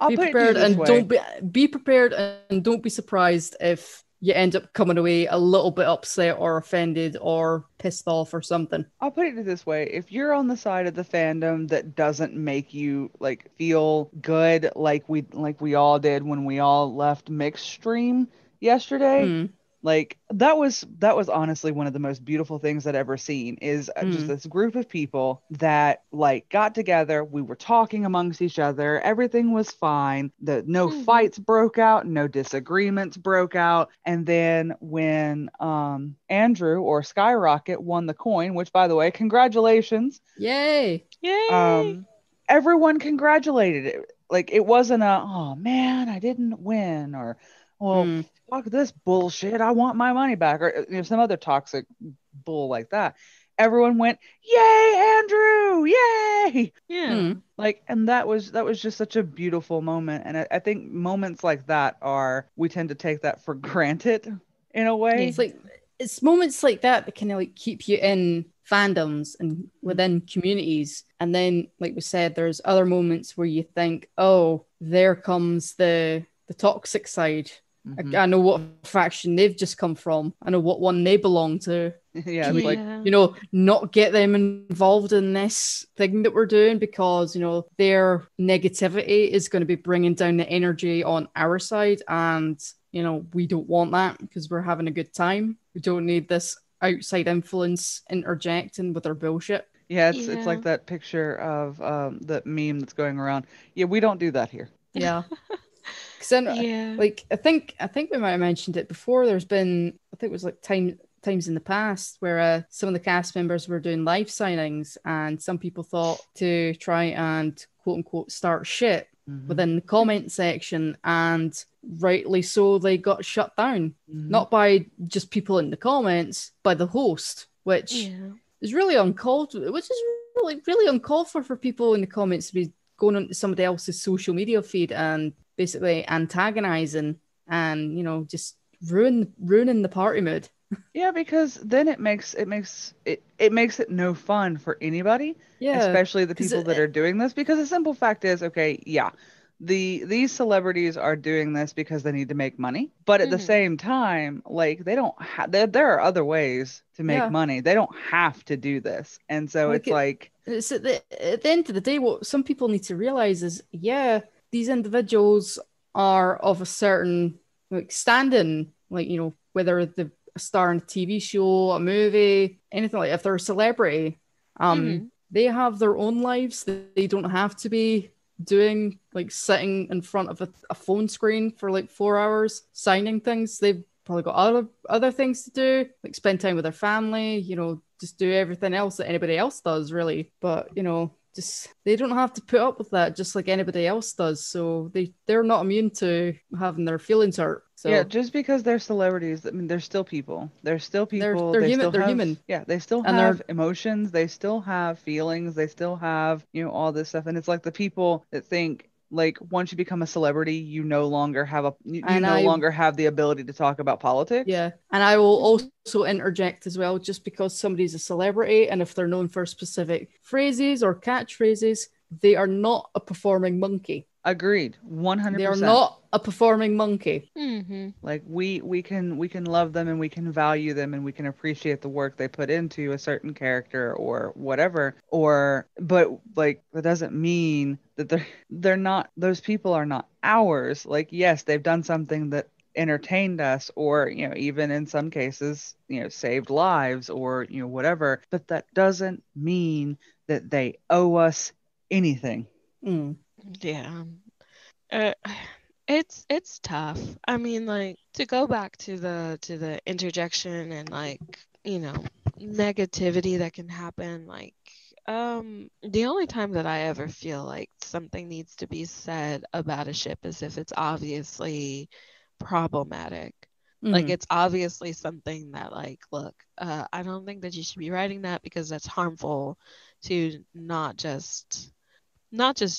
I'll Be put it to you prepared this and way. don't be prepared and don't be surprised if you end up coming away a little bit upset or offended or pissed off or something. I'll put it this way. If you're on the side of the fandom that doesn't make you like feel good like we all did when we all left Mixed Stream yesterday, like that was honestly one of the most beautiful things I'd ever seen is just this group of people that like got together, we were talking amongst each other, everything was fine, no fights broke out, no disagreements broke out, and then when Andrew or Skyrocket won the coin, which by the way, congratulations. Yay. Everyone congratulated it. Like it wasn't oh man, I didn't win, or well, fuck this bullshit, I want my money back, or some other toxic bull like that. Everyone went, yay, Andrew, yay. Like, and that was just such a beautiful moment. And I think moments like that we tend to take that for granted in a way. It's moments like that kind of like keep you in fandoms and within communities. And then, like we said, there's other moments where you think, oh, there comes the toxic side. I know what faction they've just come from. I know what one they belong to. Can we, not get them involved in this thing that we're doing because, their negativity is going to be bringing down the energy on our side. And, we don't want that because we're having a good time. We don't need this outside influence interjecting with our bullshit. Yeah, it's like that picture of that meme that's going around. Yeah, we don't do that here. Yeah. Like I think we might have mentioned it before. There's been, I think it was like times in the past where some of the cast members were doing live signings, and some people thought to try and quote unquote start shit within the comment section, and rightly so, they got shut down. Not by just people in the comments, by the host, which is really uncalled for. Which is really uncalled for people in the comments to be going onto somebody else's social media feed and basically antagonizing and just ruining the party mood. Yeah, because then it makes it no fun for anybody, especially the people that are doing this, because the simple fact is, okay, these celebrities are doing this because they need to make money, but at the same time, like they don't there are other ways to make money. They don't have to do this. And so it's at the end of the day, what some people need to realize is these individuals are of a certain standing, whether they're a star in a TV show, a movie, anything like that. If they're a celebrity, they have their own lives. They don't have to be doing sitting in front of a phone screen for 4 hours signing things. They've probably got other things to do, spend time with their family, just do everything else that anybody else does, really. But just they don't have to put up with that just like anybody else does. So they're not immune to having their feelings hurt. So yeah, just because they're celebrities, I mean, they're still people. They're still people. They're human. They're human. Yeah, they still have emotions. They still have feelings. They still have all this stuff. And it's like the people that think once you become a celebrity, you no longer have the ability to talk about politics. Yeah, and I will also interject as well, just because somebody's a celebrity and if they're known for specific phrases or catchphrases, they are not a performing monkey. Agreed, 100%. They are not a performing monkey. We can love them and we can value them and we can appreciate the work they put into a certain character or whatever. But that doesn't mean that they're not. Those people are not ours. Yes, they've done something that entertained us, or even in some cases saved lives, or whatever. But that doesn't mean that they owe us anything. Yeah. It's tough. I mean, to go back to the interjection and negativity that can happen, the only time that I ever feel like something needs to be said about a ship is if it's obviously problematic. It's obviously something that look, I don't think that you should be writing that because that's harmful to not just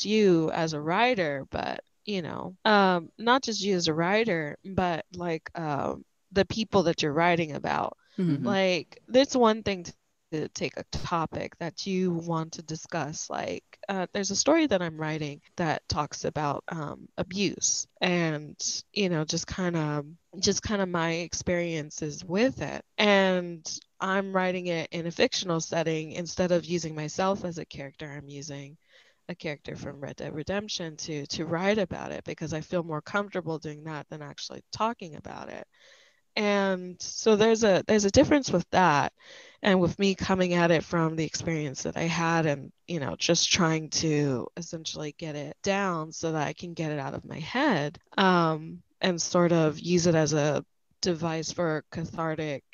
you as a writer, but not just you as a writer, but the people that you're writing about. It's one thing to take a topic that you want to discuss. Like, there's a story that I'm writing that talks about abuse, and just kind of my experiences with it. And I'm writing it in a fictional setting. Instead of using myself as a character, I'm using a character from Red Dead Redemption to write about it, because I feel more comfortable doing that than actually talking about it. And so there's a difference with that, and with me coming at it from the experience that I had, and just trying to essentially get it down so that I can get it out of my head, and sort of use it as a device for cathartic,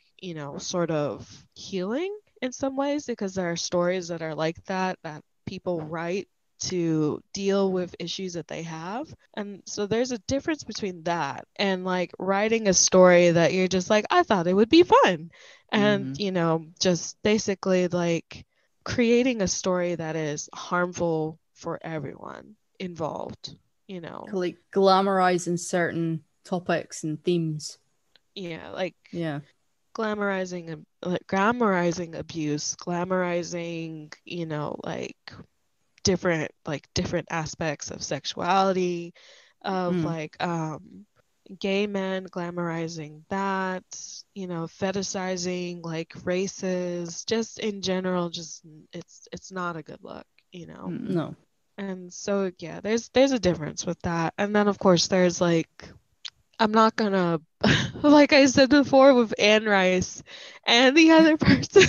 sort of healing in some ways, because there are stories that are like that people write to deal with issues that they have. And so there's a difference between that and like writing a story that you're just like, I thought it would be fun. And, just basically like creating a story that is harmful for everyone involved, Like glamorizing certain topics and themes. Yeah, like Yeah. glamorizing abuse, glamorizing, different aspects of sexuality, of like gay men, glamorizing that, fetishizing like races, just in general, just it's not a good look. No. And so yeah, there's a difference with that. And then of course there's like, I'm not gonna, like I said before with Anne Rice and the other person,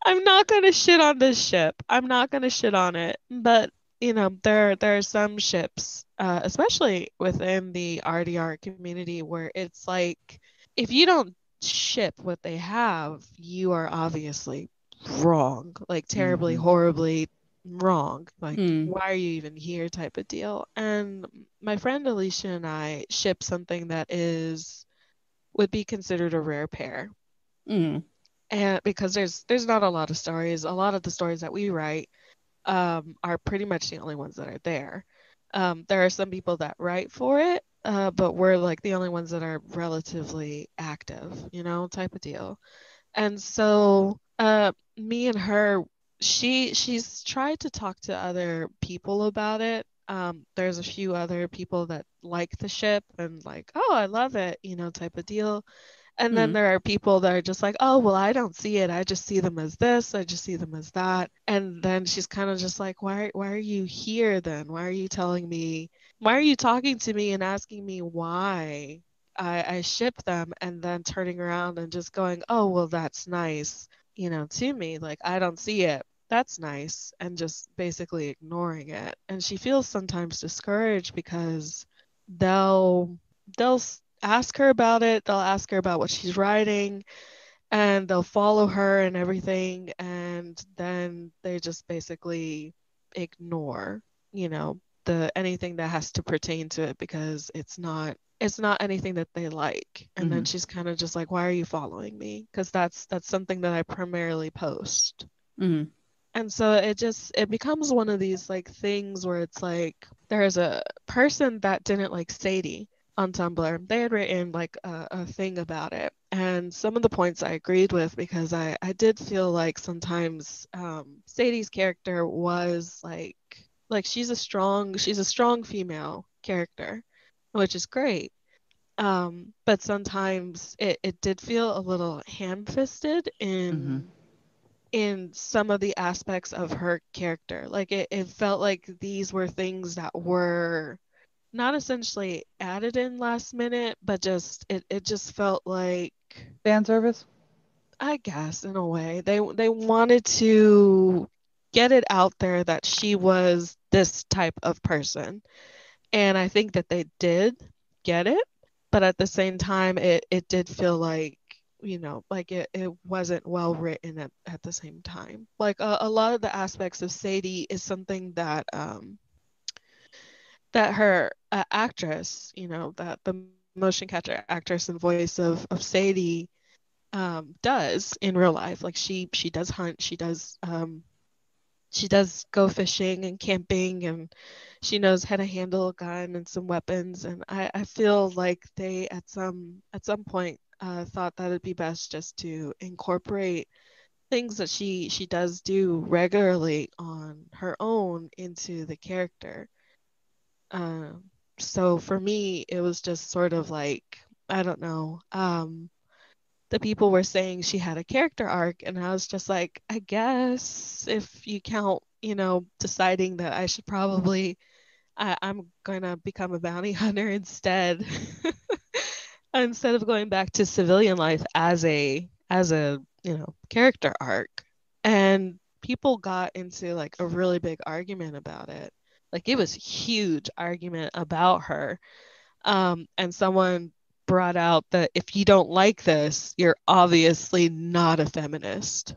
I'm not gonna shit on this ship. I'm not gonna shit on it. But there are some ships, especially within the RDR community, where it's like, if you don't ship what they have, you are obviously wrong, like terribly, horribly wrong. Like, why are you even here type of deal. And my friend Alicia and I ship something that would be considered a rare pair. And because there's not a lot of stories. A lot of the stories that we write are pretty much the only ones that are there. There are some people that write for it, but we're like the only ones that are relatively active, type of deal. And so me and her, she's tried to talk to other people about it. There's a few other people that like the ship and like, oh, I love it, type of deal. And then there are people that are just like, oh, well, I don't see it. I just see them as this. I just see them as that. And then she's kind of just like, why are you here then? Why are you telling me? Why are you talking to me and asking me why I ship them, and then turning around and just going, oh, well, that's nice, to me. Like, I don't see it. That's nice. And just basically ignoring it. And she feels sometimes discouraged because they'll ask her about it. They'll ask her about what she's writing, and they'll follow her and everything. And then they just basically ignore, anything that has to pertain to it, because it's not anything that they like. And then she's kind of just like, why are you following me? Because that's something that I primarily post. And so it becomes one of these like things where it's like, there's a person that didn't like Sadie on Tumblr. They had written like a thing about it, and some of the points I agreed with, because I did feel like sometimes Sadie's character was like she's a strong female character, which is great. But sometimes it did feel a little ham-fisted in some of the aspects of her character. Like it felt like these were things that were not essentially added in last minute, but just it just felt like Fan service? I guess in a way they wanted to get it out there that she was this type of person. And I think that they did get it, but at the same time it did feel like, like it wasn't well written at the same time. Like a lot of the aspects of Sadie is something that that her actress, that the motion capture actress and voice of Sadie does in real life. Like she does hunt, she does go fishing and camping, and she knows how to handle a gun and some weapons. And I feel like they at some point thought that it'd be best just to incorporate things that she does do regularly on her own into the character. Um, so for me, it was just sort of like, I don't know. The people were saying she had a character arc, and I was just like, I guess if you count, deciding that I should probably, I'm gonna become a bounty hunter instead, instead of going back to civilian life as a character arc. And people got into like a really big argument about it. Like it was a huge argument about her. And someone brought out that if you don't like this, you're obviously not a feminist.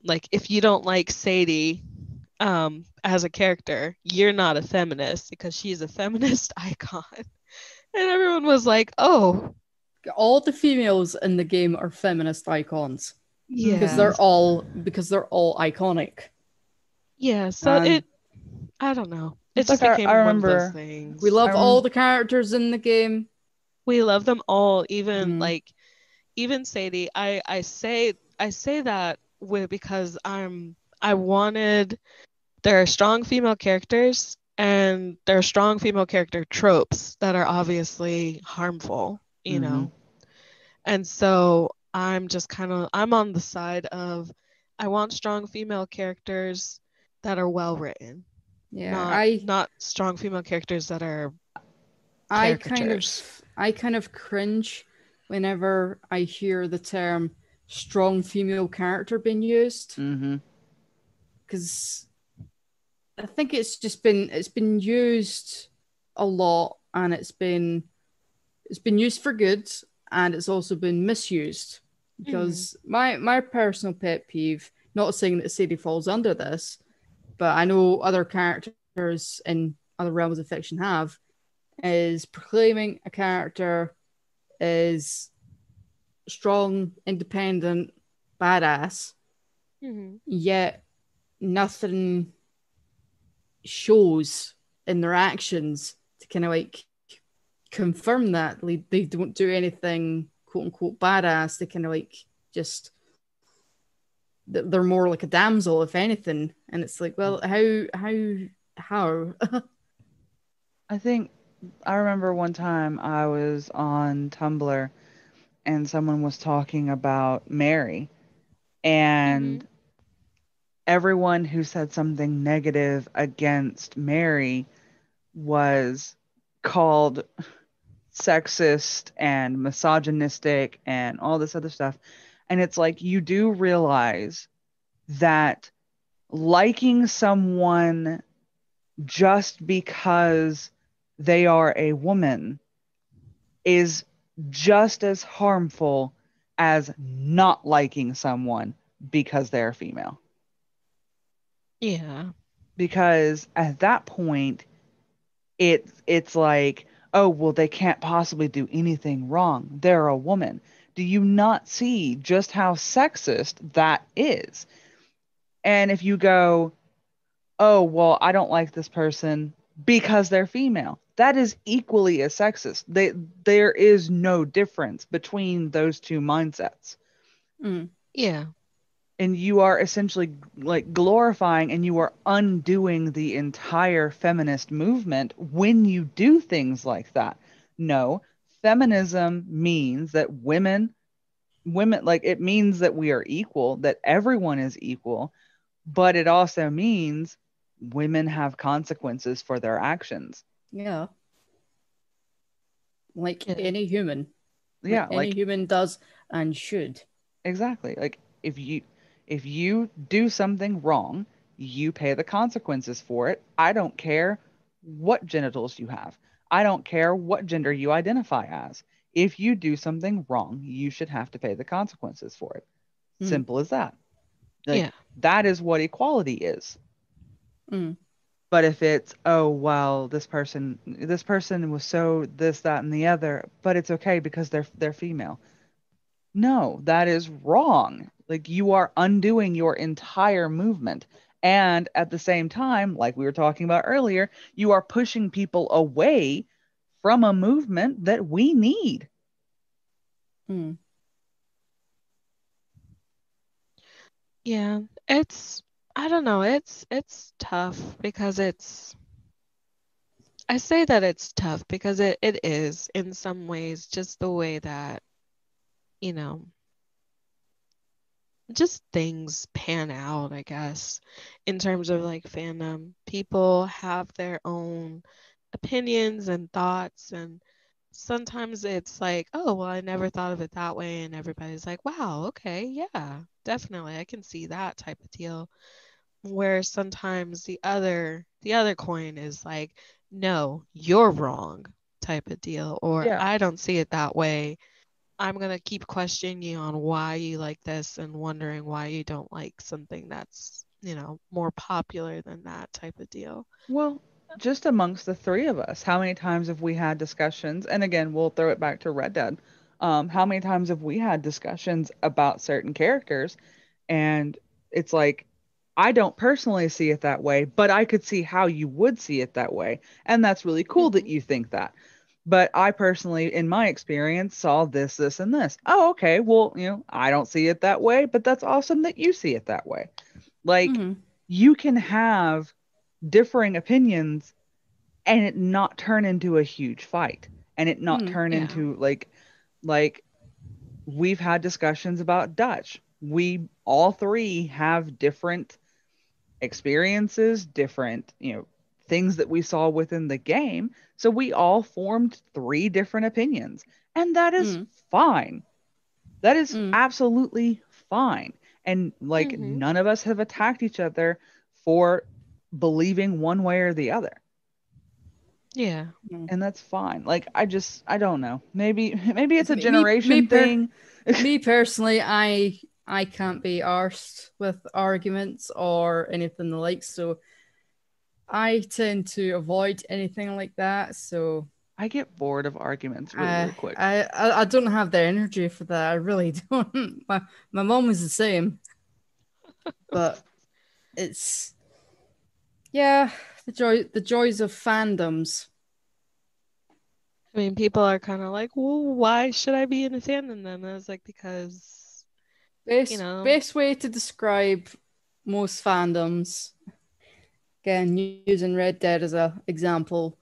Like if you don't like Sadie as a character, you're not a feminist because she's a feminist icon. And everyone was like, oh, All the females in the game are feminist icons yeah. because they're all iconic. Yeah, so And I don't know. It It's just like became I one of those remember- things. we love all the characters in the game. We love them all, even Mhm. even Sadie. I say that because I wanted, there are strong female characters and there are strong female character tropes that are obviously harmful, And so I'm just I'm on the side of I want strong female characters that are well written. Yeah, not strong female characters that are I caricatures. kind of cringe whenever I hear the term strong female character being used. Because I think it's been used a lot, and it's been used for good, and it's also been misused. Because my personal pet peeve, not saying that Sadie falls under this, but I know other characters in other realms of fiction have, is proclaiming a character is strong, independent, badass, yet nothing shows in their actions to kind of like confirm that. Like, they don't do anything quote unquote badass. They kind of like just, they're more like a damsel, if anything. And it's like, well, how? I think I remember one time I was on Tumblr and someone was talking about Mary, and everyone who said something negative against Mary was called sexist and misogynistic and all this other stuff. And it's like, you do realize that liking someone just because they are a woman is just as harmful as not liking someone because they're female. Yeah. Because at that point, it's like, oh, well, they can't possibly do anything wrong. They're a woman. Do you not see just how sexist that is? And if you go, oh, well, I don't like this person because they're female, that is equally as sexist. There is no difference between those two mindsets. Yeah. And you are essentially like glorifying, and you are undoing the entire feminist movement when you do things like that. No, feminism means that women, like, it means that we are equal, that everyone is equal, but it also means women have consequences for their actions. Yeah. Like any human. Yeah, like any human does and should. Exactly. Like if you do something wrong, you pay the consequences for it. I don't care what genitals you have. I don't care what gender you identify as. If you do something wrong, you should have to pay the consequences for it. Simple as that. Like, that is what equality is. But if it's, oh, well, this person was so this, that, and the other, but it's okay because they're female. No, that is wrong. Like, you are undoing your entire movement. And at the same time, like we were talking about earlier, you are pushing people away from a movement that we need. Yeah, I don't know, it's tough because I say that it's tough because it is in some ways just the way that, you know, just things pan out, I guess, in terms of like fandom. People have their own opinions and thoughts, and sometimes it's like, oh, well, I never thought of it that way, and everybody's like, wow, okay, yeah, definitely, I can see that type of deal. Where sometimes the other coin is like, no, you're wrong type of deal, or Yeah. I don't see it that way. I'm gonna keep questioning you on why you like this and wondering why you don't like something that's, more popular than that type of deal. Well, just amongst the three of us, how many times have we had discussions? And again, we'll throw it back to Red Dead. How many times have we had discussions about certain characters? And it's like, I don't personally see it that way, but I could see how you would see it that way. And that's really cool that Hmm. you think that. But I personally, in my experience, saw this, this, and this. Oh, okay. Well, I don't see it that way, but that's awesome that you see it that way. Like, Mm-hmm. you can have differing opinions and it not turn into a huge fight and it not Mm-hmm. turn Yeah. into like we've had discussions about Dutch. We all three have different experiences, different, things that we saw within the game. So we all formed three different opinions. And that is Mm-hmm. fine. That is Mm-hmm. absolutely fine. And like Hmm. none of us have attacked each other for believing one way or the other. Yeah. And that's fine. Like I don't know. Maybe it's a Me, me, me, generation per- thing. me personally, I can't be arsed with arguments or anything the like, so I tend to avoid anything like that. So I get bored of arguments really, I really quick. I I don't have the energy for that. I really don't. My mom is the same, but it's yeah, the joys of fandoms. I mean, people are kind of like, well, why should I be in a fandom then? And I was like, because, you know, Best way to describe most fandoms, again using Red Dead as a example,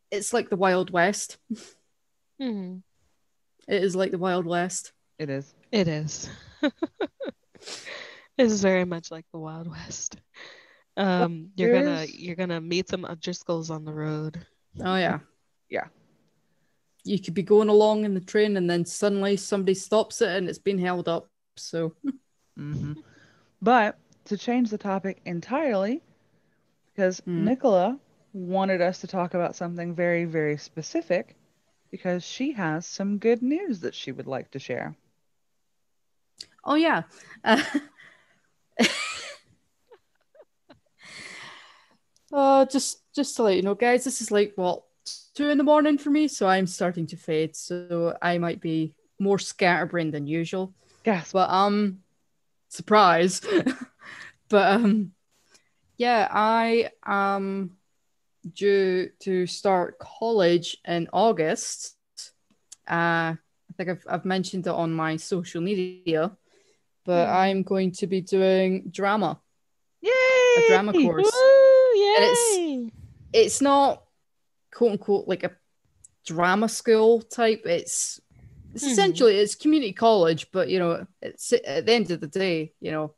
it's like the Wild West. hmm, It is like the Wild West. It is. it is. It's very much like the Wild West. Well, You're gonna here's you're gonna meet some O'Driscolls on the road. Oh yeah. yeah. You could be going along in the train and then suddenly somebody stops it and it's been held up. So Hmm. But to change the topic entirely, because mm. Nicola wanted us to talk about something very, very specific, because she has some good news that she would like to share. Oh yeah. Uh, just to let you know, guys, this is like what 2 in the morning for me, so I'm starting to fade. So I might be more scatterbrained than usual. Gasp. But surprise. But yeah, I am due to start college in August. I think I've mentioned it on my social media, but Hmm. I'm going to be doing a drama Yay! course, Woo! and Yay! it's not quote unquote like a drama school type. It's Hmm. essentially it's community college, but it's at the end of the day, it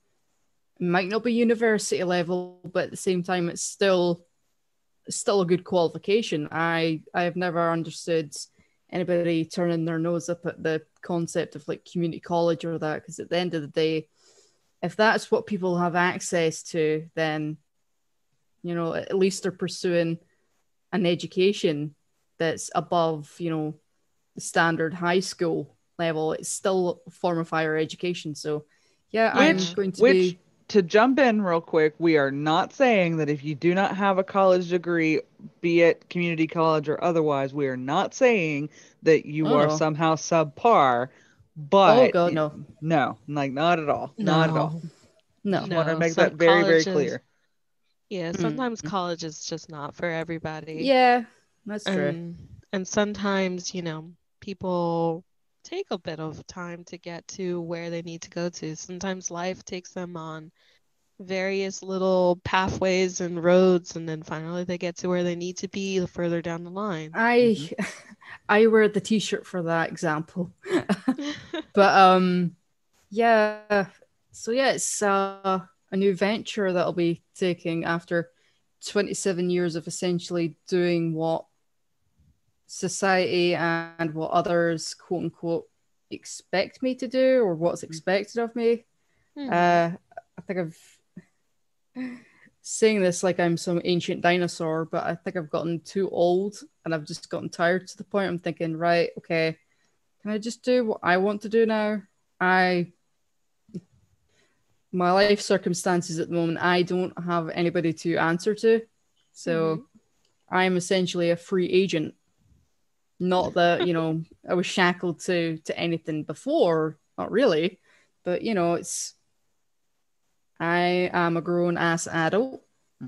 might not be university level, but at the same time, it's still a good qualification. I have never understood anybody turning their nose up at the concept of like community college or that, because at the end of the day, if that's what people have access to, then at least they're pursuing an education that's above the standard high school level. It's still a form of higher education. So yeah, I'm Yeah. going to Which be. to jump in real quick, we are not saying that if you do not have a college degree, be it community college or otherwise, we are not saying that you Oh are no. somehow subpar, Oh but god, no. no, like not at all. Not at all. No. Just No. want to No. make Some that very, very colleges, clear. yeah, Mm. sometimes college is just not for everybody. Yeah, that's true. And sometimes, people take a bit of time to get to where they need to go to. Sometimes life takes them on various little pathways and roads, and then finally they get to where they need to be further down the line. I wear the t-shirt for that example. But yeah. So yeah, it's a new venture that I'll be taking after 27 years of essentially doing what society and what others quote unquote expect me to do, or what's expected of me. I think I've saying this like I'm some ancient dinosaur, but I think I've gotten too old and I've just gotten tired to the point I'm thinking, right, okay, can I just do what I want to do now? My life circumstances at the moment, I don't have anybody to answer to. So I'm essentially a free agent. Not that, I was shackled to anything before, not really. But, I am a grown ass adult,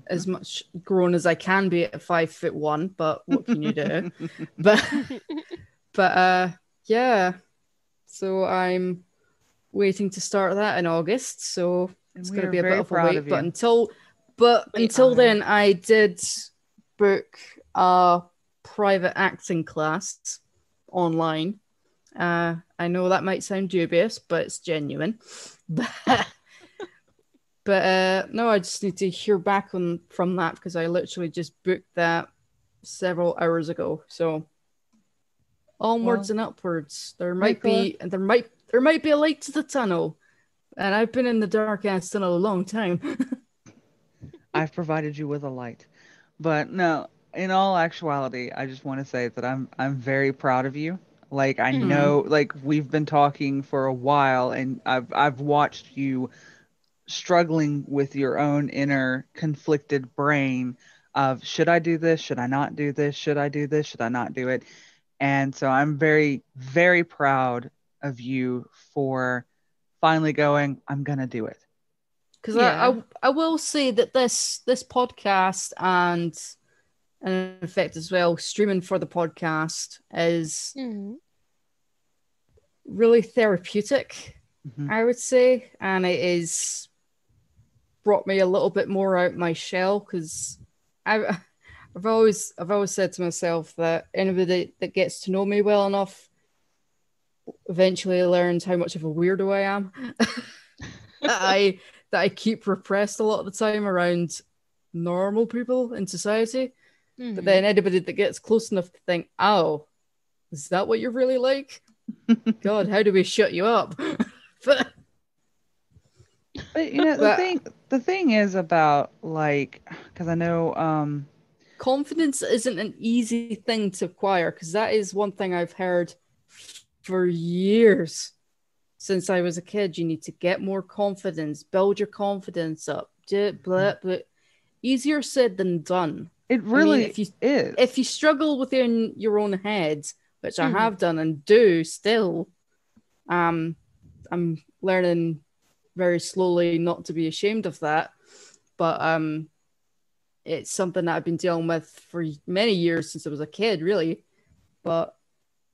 as much grown as I can be at 5'1", but what can you do? but yeah. So I'm waiting to start that in August. So it's going to be a bit of a wait. But until then, I did book a private acting class online. I know that might sound dubious, but it's genuine. But no, I just need to hear back from that because I literally just booked that several hours ago. So onwards and upwards. There might be a light to the tunnel, and I've been in the dark ass tunnel a long time. I've provided you with a light, but no. In all actuality, I just want to say that I'm very proud of you. Like I know, like we've been talking for a while, and I've watched you struggling with your own inner conflicted brain of should I do this? Should I not do this? Should I do this? Should I not do it? And so I'm very, very proud of you for finally going, I'm going to do it. Because I will say that this podcast and in fact as well, streaming for the podcast is really therapeutic, I would say. And it is brought me a little bit more out my shell because I've always said to myself that anybody that gets to know me well enough eventually learns how much of a weirdo I am. that I keep repressed a lot of the time around normal people in society. But then anybody that gets close enough to think, oh, is that what you're really like? God, how do we shut you up? But the thing is about like, because I know confidence isn't an easy thing to acquire, because that is one thing I've heard for years since I was a kid. You need to get more confidence, build your confidence up. But easier said than done. It really is. If you struggle within your own head, which I have done and do still, I'm learning very slowly not to be ashamed of that. But it's something that I've been dealing with for many years since I was a kid, really. But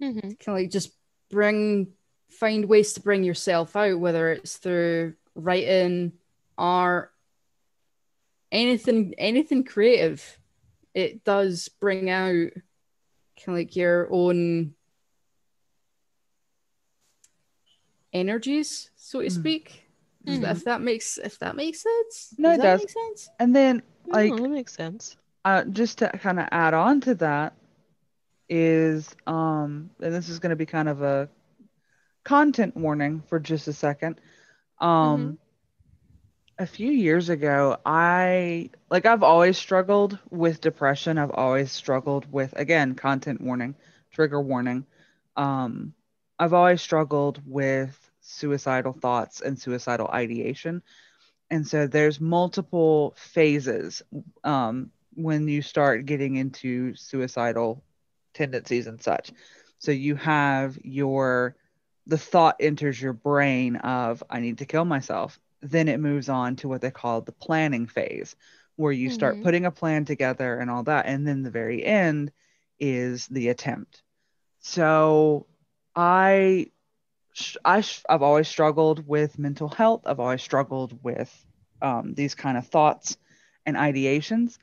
kind of like just find ways to bring yourself out, whether it's through writing, art, anything creative. It does bring out kind of like your own energies, so to speak. If that makes sense. No, it does. Make sense? And then that makes sense. Just to kind of add on to that is and this is going to be kind of a content warning for just a second. A few years ago, I've always struggled with depression. I've always struggled with, again, content warning, trigger warning. I've always struggled with suicidal thoughts and suicidal ideation. And so there's multiple phases when you start getting into suicidal tendencies and such. So you have the thought enters your brain of, I need to kill myself. Then it moves on to what they call the planning phase, where you start putting a plan together and all that. And then the very end is the attempt. So I I've always struggled with mental health. I've always struggled with these kind of thoughts and ideations.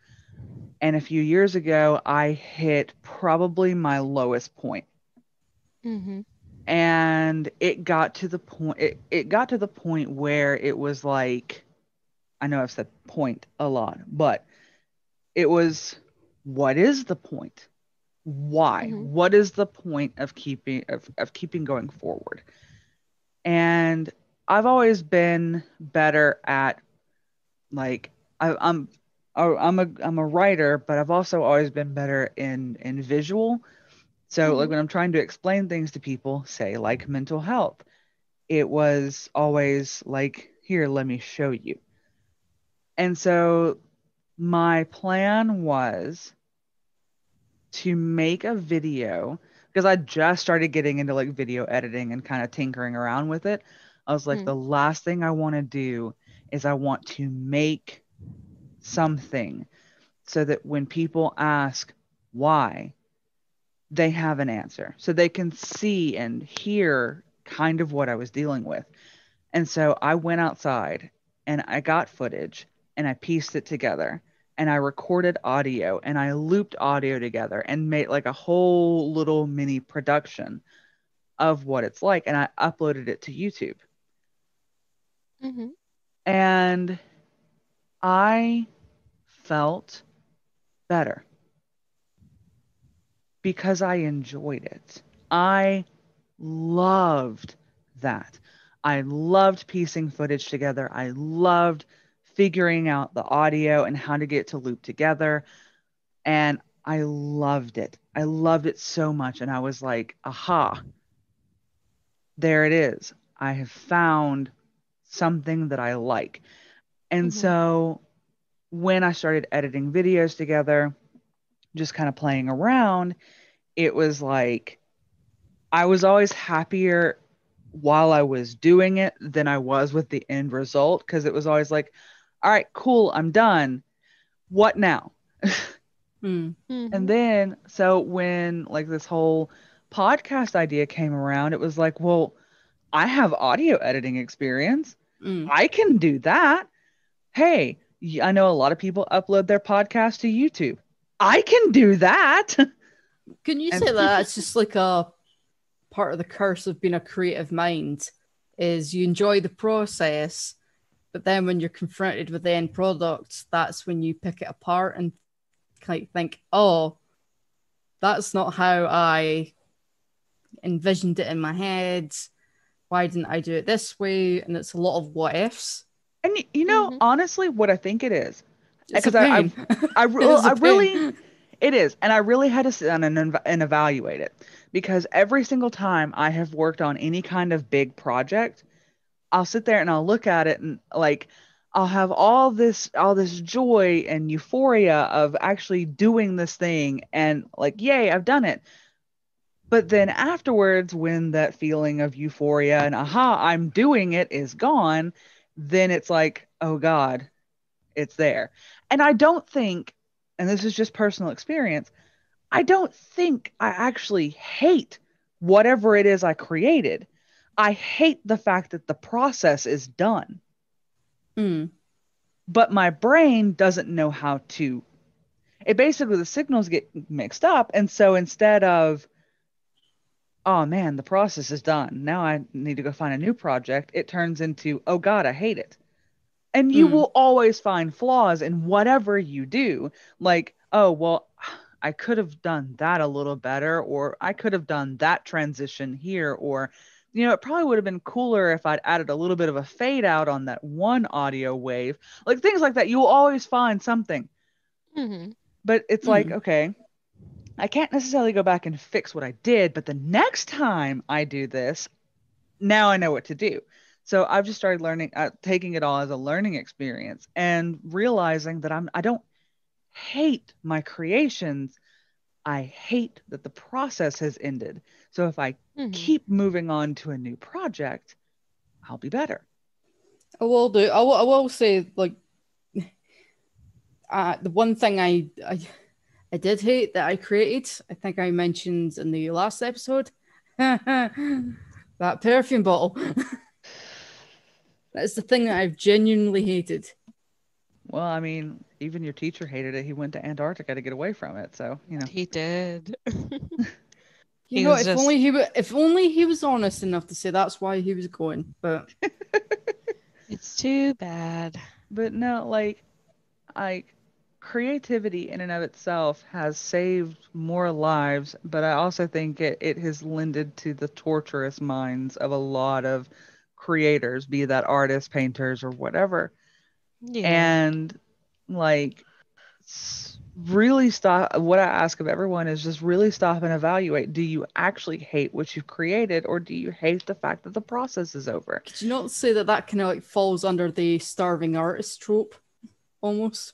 And a few years ago, I hit probably my lowest point. Mm-hmm. And it got to the point it got to the point where it was like, I know I've said point a lot, but it was, what is the point? Why? Mm-hmm. What is the point of keeping going forward? And I've always been better at, like, I'm a writer, but I've also always been better in visual. So like Mm-hmm. when I'm trying to explain things to people, say like mental health, it was always like, here, let me show you. And so my plan was to make a video, because I just started getting into like video editing and kind of tinkering around with it. I was like, Mm-hmm. the last thing I want to do is I want to make something so that when people ask why, they have an answer. So they can see and hear kind of what I was dealing with. And so I went outside and I got footage and I pieced it together and I recorded audio and I looped audio together and made like a whole little mini production of what it's like. And I uploaded it to YouTube. Mm-hmm. And I felt better because I enjoyed it. I loved that. I loved piecing footage together. I loved figuring out the audio and how to get it to loop together. And I loved it. I loved it so much. And I was like, aha, there it is. I have found something that I like. And Mm-hmm. so when I started editing videos together, just kind of playing around, it was like, I was always happier while I was doing it than I was with the end result, because it was always like, all right, cool, I'm done. What now? Mm. And Mm-hmm. then, so when like this whole podcast idea came around, it was like, well, I have audio editing experience. Mm. I can do that. Hey, I know a lot of people upload their podcast to YouTube. I can do that. Can you And say that it's just like a part of the curse of being a creative mind is you enjoy the process, but then when you're confronted with the end product, that's when you pick it apart and kind of think, oh, that's not how I envisioned it in my head. Why didn't I do it this way? And it's a lot of what ifs. you know, Mm-hmm. honestly, what I think it is, It's a because pain. It is I a really, pain. it is, and I really had to sit down and evaluate it, because every single time I have worked on any kind of big project, I'll sit there and I'll look at it and like, I'll have all this joy and euphoria of actually doing this thing and like, yay, I've done it. But then afterwards, when that feeling of euphoria and aha, I'm doing it is gone, then it's like, oh God, it's there. And I don't think, and this is just personal experience, I don't think I actually hate whatever it is I created. I hate the fact that the process is done, Mm. but my brain doesn't know how to. It basically, the signals get mixed up. And so instead of, oh man, the process is done, now I need to go find a new project, it turns into, oh God, I hate it. And you Mm. will always find flaws in whatever you do. Like, oh, well, I could have done that a little better, or I could have done that transition here, or, it probably would have been cooler if I'd added a little bit of a fade out on that one audio wave. Like things like that. You'll always find something. Mm-hmm. But it's like, Mm. okay, I can't necessarily go back and fix what I did, but the next time I do this, now I know what to do. So I've just started learning, taking it all as a learning experience and realizing that I don't hate my creations. I hate that the process has ended. So if I Mm-hmm. keep moving on to a new project, I'll be better. I will do. I will say, like, the one thing I did hate that I created, I think I mentioned in the last episode, That perfume bottle. That's the thing that I've genuinely hated. Well, I mean, even your teacher hated it. He went to Antarctica to get away from it. So, He did. You He know, was if just- only he was honest enough to say that's why he was going. But It's too bad. But no, creativity in and of itself has saved more lives, but I also think it has lended to the torturous minds of a lot of creators, be that artists, painters, or whatever. Yeah. And like, really stop. What I ask of everyone is just really stop and evaluate. Do you actually hate what you've created, or do you hate the fact that the process is over? could you not say that kind of like falls under the starving artist trope, almost?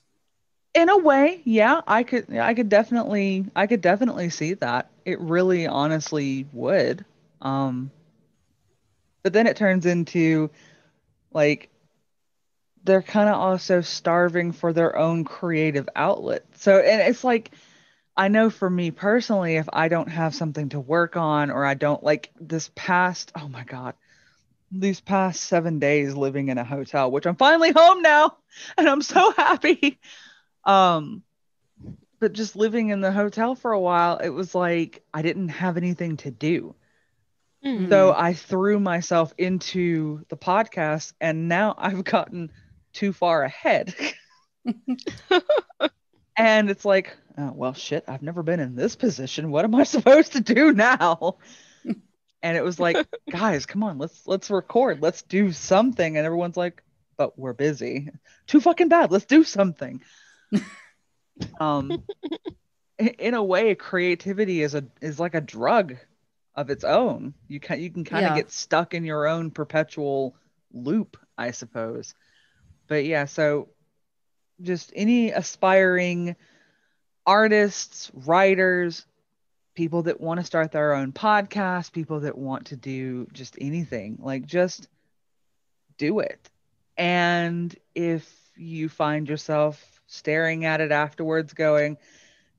In a way, yeah, I could definitely see that. It really honestly would. Um, but then it turns into like they're kind of also starving for their own creative outlet. So, and it's like I know for me personally, if I don't have something to work on, or I don't like oh my God, these past 7 days living in a hotel, which I'm finally home now, and I'm so happy. Um, but just living in the hotel for a while, it was like I didn't have anything to do. So I threw myself into the podcast, and now I've gotten too far ahead. And it's like, oh, well, shit, I've never been in this position. What am I supposed to do now? And it was like, guys, come on, let's record. Let's do something. And everyone's like, but we're busy. Too fucking bad. Let's do something. In a way, creativity is like a drug of its own. You can kind of get stuck in your own perpetual loop, I suppose. But yeah, so just any aspiring artists, writers, people that want to start their own podcast, people that want to do just anything, like just do it. And if you find yourself staring at it afterwards going,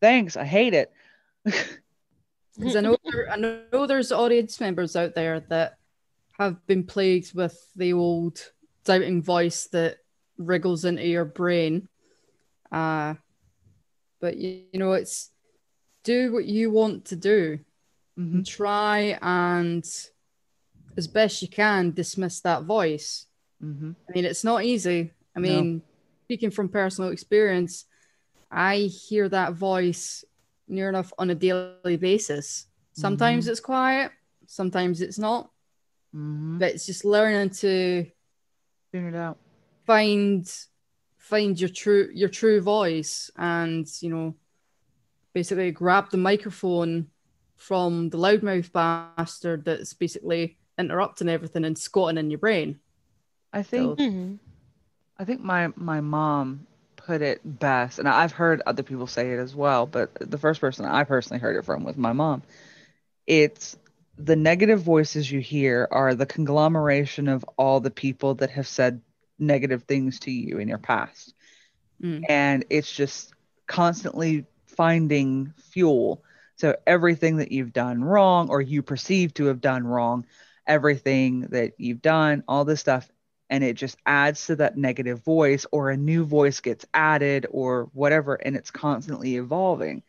thanks, I hate it. Because I know there's audience members out there that have been plagued with the old doubting voice that wriggles into your brain. But you know, it's do what you want to do. And try and, as best you can, dismiss that voice. I mean, it's not easy. I mean, speaking from personal experience, I hear that voice near enough on a daily basis. Sometimes it's quiet, sometimes it's not. But it's just learning to figure it out. Find your true voice, and you know, basically grab the microphone from the loudmouth bastard that's basically interrupting everything and squatting in your brain. I think I think my mom put it best, and I've heard other people say it as well, but the first person I personally heard it from was my mom. It's the negative voices you hear are the conglomeration of all the people that have said negative things to you in your past. And it's just constantly finding fuel. So everything that you've done wrong, or you perceive to have done wrong, everything that you've done, all this stuff, and it just adds to that negative voice, or a new voice gets added or whatever, and it's constantly evolving.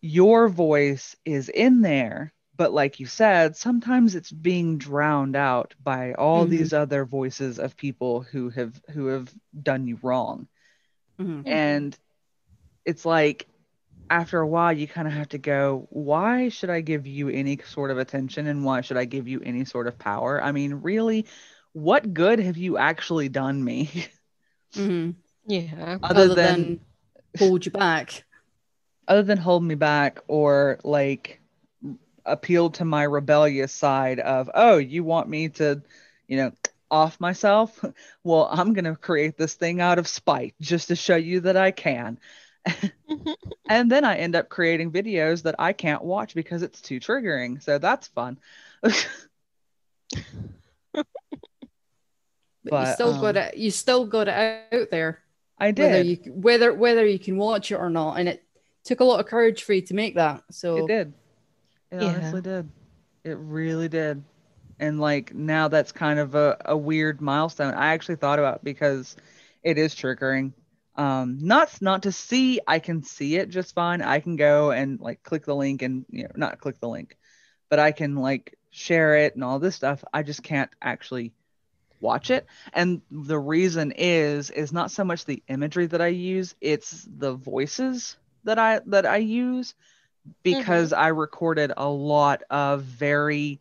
Your voice is in there, but like you said, sometimes it's being drowned out by all these other voices of people who have done you wrong. And it's like, after a while, you kind of have to go, why should I give you any sort of attention, and why should I give you any sort of power? I mean, really, what good have you actually done me? Yeah. Other than hold you back. Other than hold me back, or like appeal to my rebellious side of, oh, you want me to, off myself? Well, I'm going to create this thing out of spite just to show you that I can. And then I end up creating videos that I can't watch because it's too triggering. So that's fun. But you still got it out there. I did. Whether you can watch it or not. And it took a lot of courage for you to make that. So it did. It honestly did. It really did. And like now that's kind of a weird milestone. I actually thought about because it is triggering. Not to see, I can see it just fine. I can go and like click the link and not click the link, but I can like share it and all this stuff. I just can't actually watch it. And the reason is not so much the imagery that I use, it's the voices that I use Mm-hmm. because I recorded a lot of very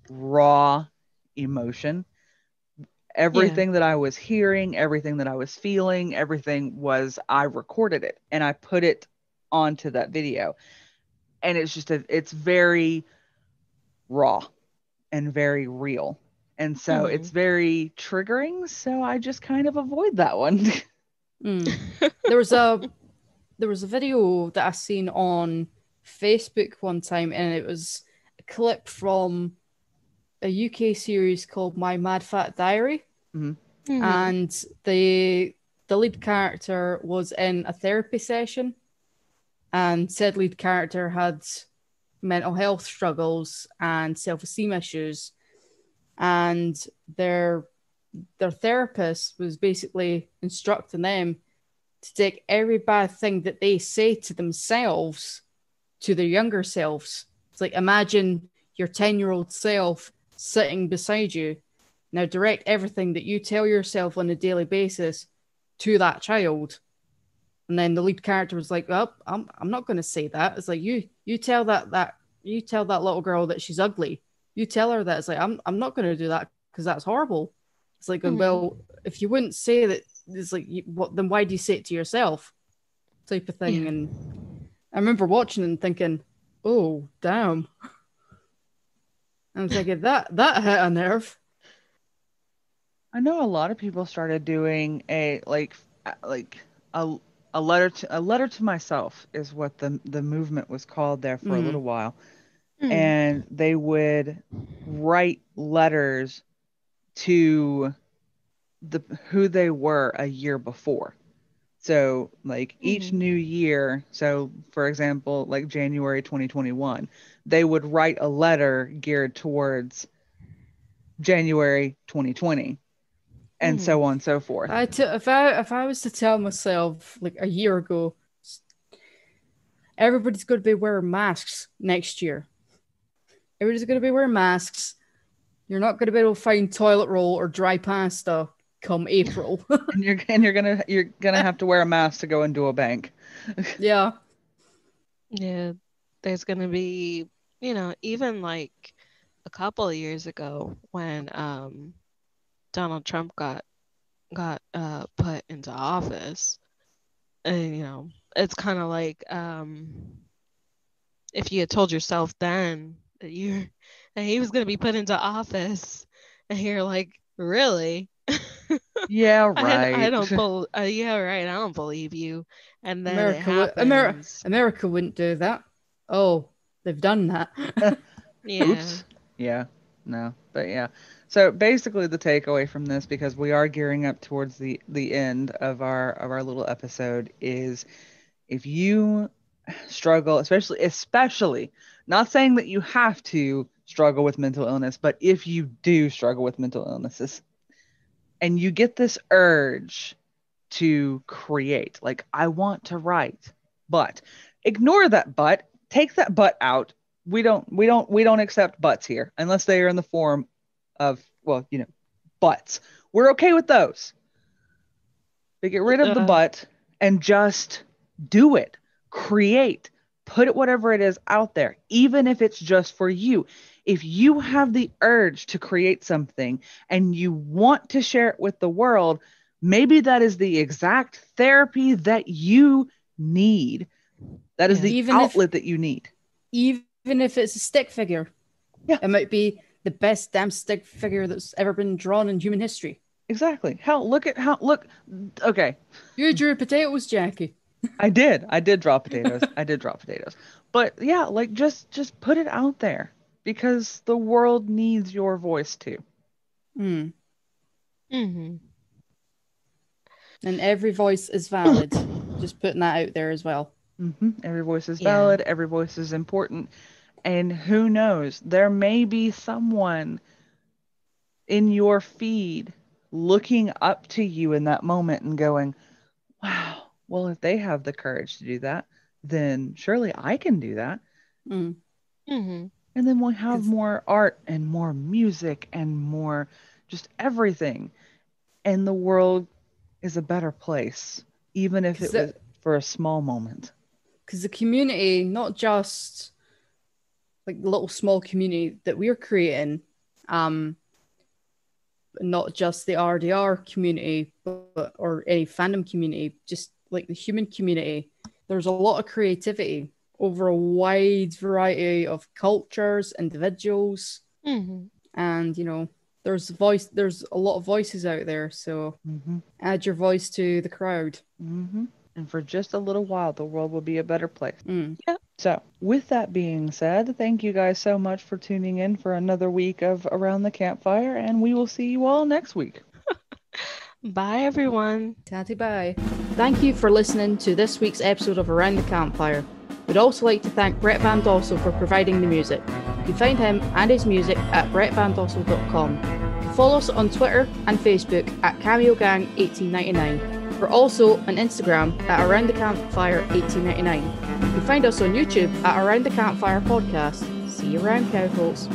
raw emotion. Yeah. Everything that I was hearing, everything that I was feeling, everything was I recorded it and I put it onto that video. And it's very raw and very real. And so Mm-hmm. it's very triggering, so I just kind of avoid that one. Mm. There was a video that I seen on Facebook one time, and it was a clip from a UK series called My Mad Fat Diary, Mm-hmm. Mm-hmm. and the lead character was in a therapy session, and said lead character had mental health struggles and self-esteem issues, and their therapist was basically instructing them to take every bad thing that they say to themselves to their younger selves. It's like, imagine your 10-year-old self sitting beside you. Now direct everything that you tell yourself on a daily basis to that child. And then the lead character was like, "Oh, I'm not going to say that." It's like, you tell you tell that little girl that she's ugly. You tell her that. It's like, I'm not going to do that because that's horrible. It's like, Mm-hmm. well, if you wouldn't say that, it's like, what? Then why do you say it to yourself? Type of thing. Yeah. And I remember watching and thinking, "Oh, damn!" I'm thinking that hit a nerve. I know a lot of people started doing like a a letter to myself is what the movement was called there for a Mm. little while. Mm-hmm. And they would write letters to the who they were a year before. So, like each Mm-hmm. new year, so for example, like January 2021, they would write a letter geared towards January 2020 and Mm-hmm. so on and so forth. If I was to tell myself like a year ago, everybody's going to be wearing masks next year. Everybody's going to be wearing masks. You're not going to be able to find toilet roll or dry pasta come April. And you're gonna have to wear a mask to go into a bank. Yeah. Yeah. There's gonna be, even like a couple of years ago when Donald Trump got put into office. And it's kind of like if you had told yourself then that he was going to be put into office, and you're like, really? Yeah, I right. don't yeah, right, I don't believe you. And then it happens. America wouldn't do that. Oh, they've done that. Yeah. Oops. Yeah. No. But yeah. So basically the takeaway from this, because we are gearing up towards the end of our little episode, is if you struggle, especially not saying that you have to struggle with mental illness, but if you do struggle with mental illnesses and you get this urge to create, like I want to write, but ignore that but, take that but out. We don't accept buts here unless they are in the form of, well, buts. We're okay with those. But get rid of the uh, but and just do it. Create. Put it, whatever it is, out there, even if it's just for you. If you have the urge to create something and you want to share it with the world, maybe that is the exact therapy that you need. That is yeah. the even if outlet that you need. even if it's a stick figure, Yeah, it might be the best damn stick figure that's ever been drawn in human history. exactly. Hell, look. Okay, You drew potatoes, Jackie. I did draw potatoes. I did draw potatoes. But yeah, like just put it out there because the world needs your voice too. Mm. Mm-hmm. And every voice is valid. Just putting that out there as well. Every voice is Yeah. valid. Every voice is important. And who knows? There may be someone in your feed looking up to you in that moment and going, wow, well, if they have the courage to do that, then surely I can do that. Mm. Mm-hmm. And then we'll have 'Cause- more art and more music and more just everything. And the world is a better place, even if it was for a small moment. Because the community, not just like the little small community that we're creating, not just the RDR community, or any fandom community, just like the human community, there's a lot of creativity over a wide variety of cultures, individuals, Mm-hmm. and there's a lot of voices out there, so add your voice to the crowd. And for just a little while, the world will be a better place. Yep. So, with that being said, thank you guys so much for tuning in for another week of Around the Campfire, and we will see you all next week. Bye, everyone. Tatty bye. Thank you for listening to this week's episode of Around the Campfire. We'd also like to thank Brett Van Dossel for providing the music. You can find him and his music at brettvandossel.com. You can follow us on Twitter and Facebook at CameoGang1899. We're also on Instagram at Around the Campfire 1899. You can find us on YouTube at Around the Campfire Podcast. See you around, cowfolks.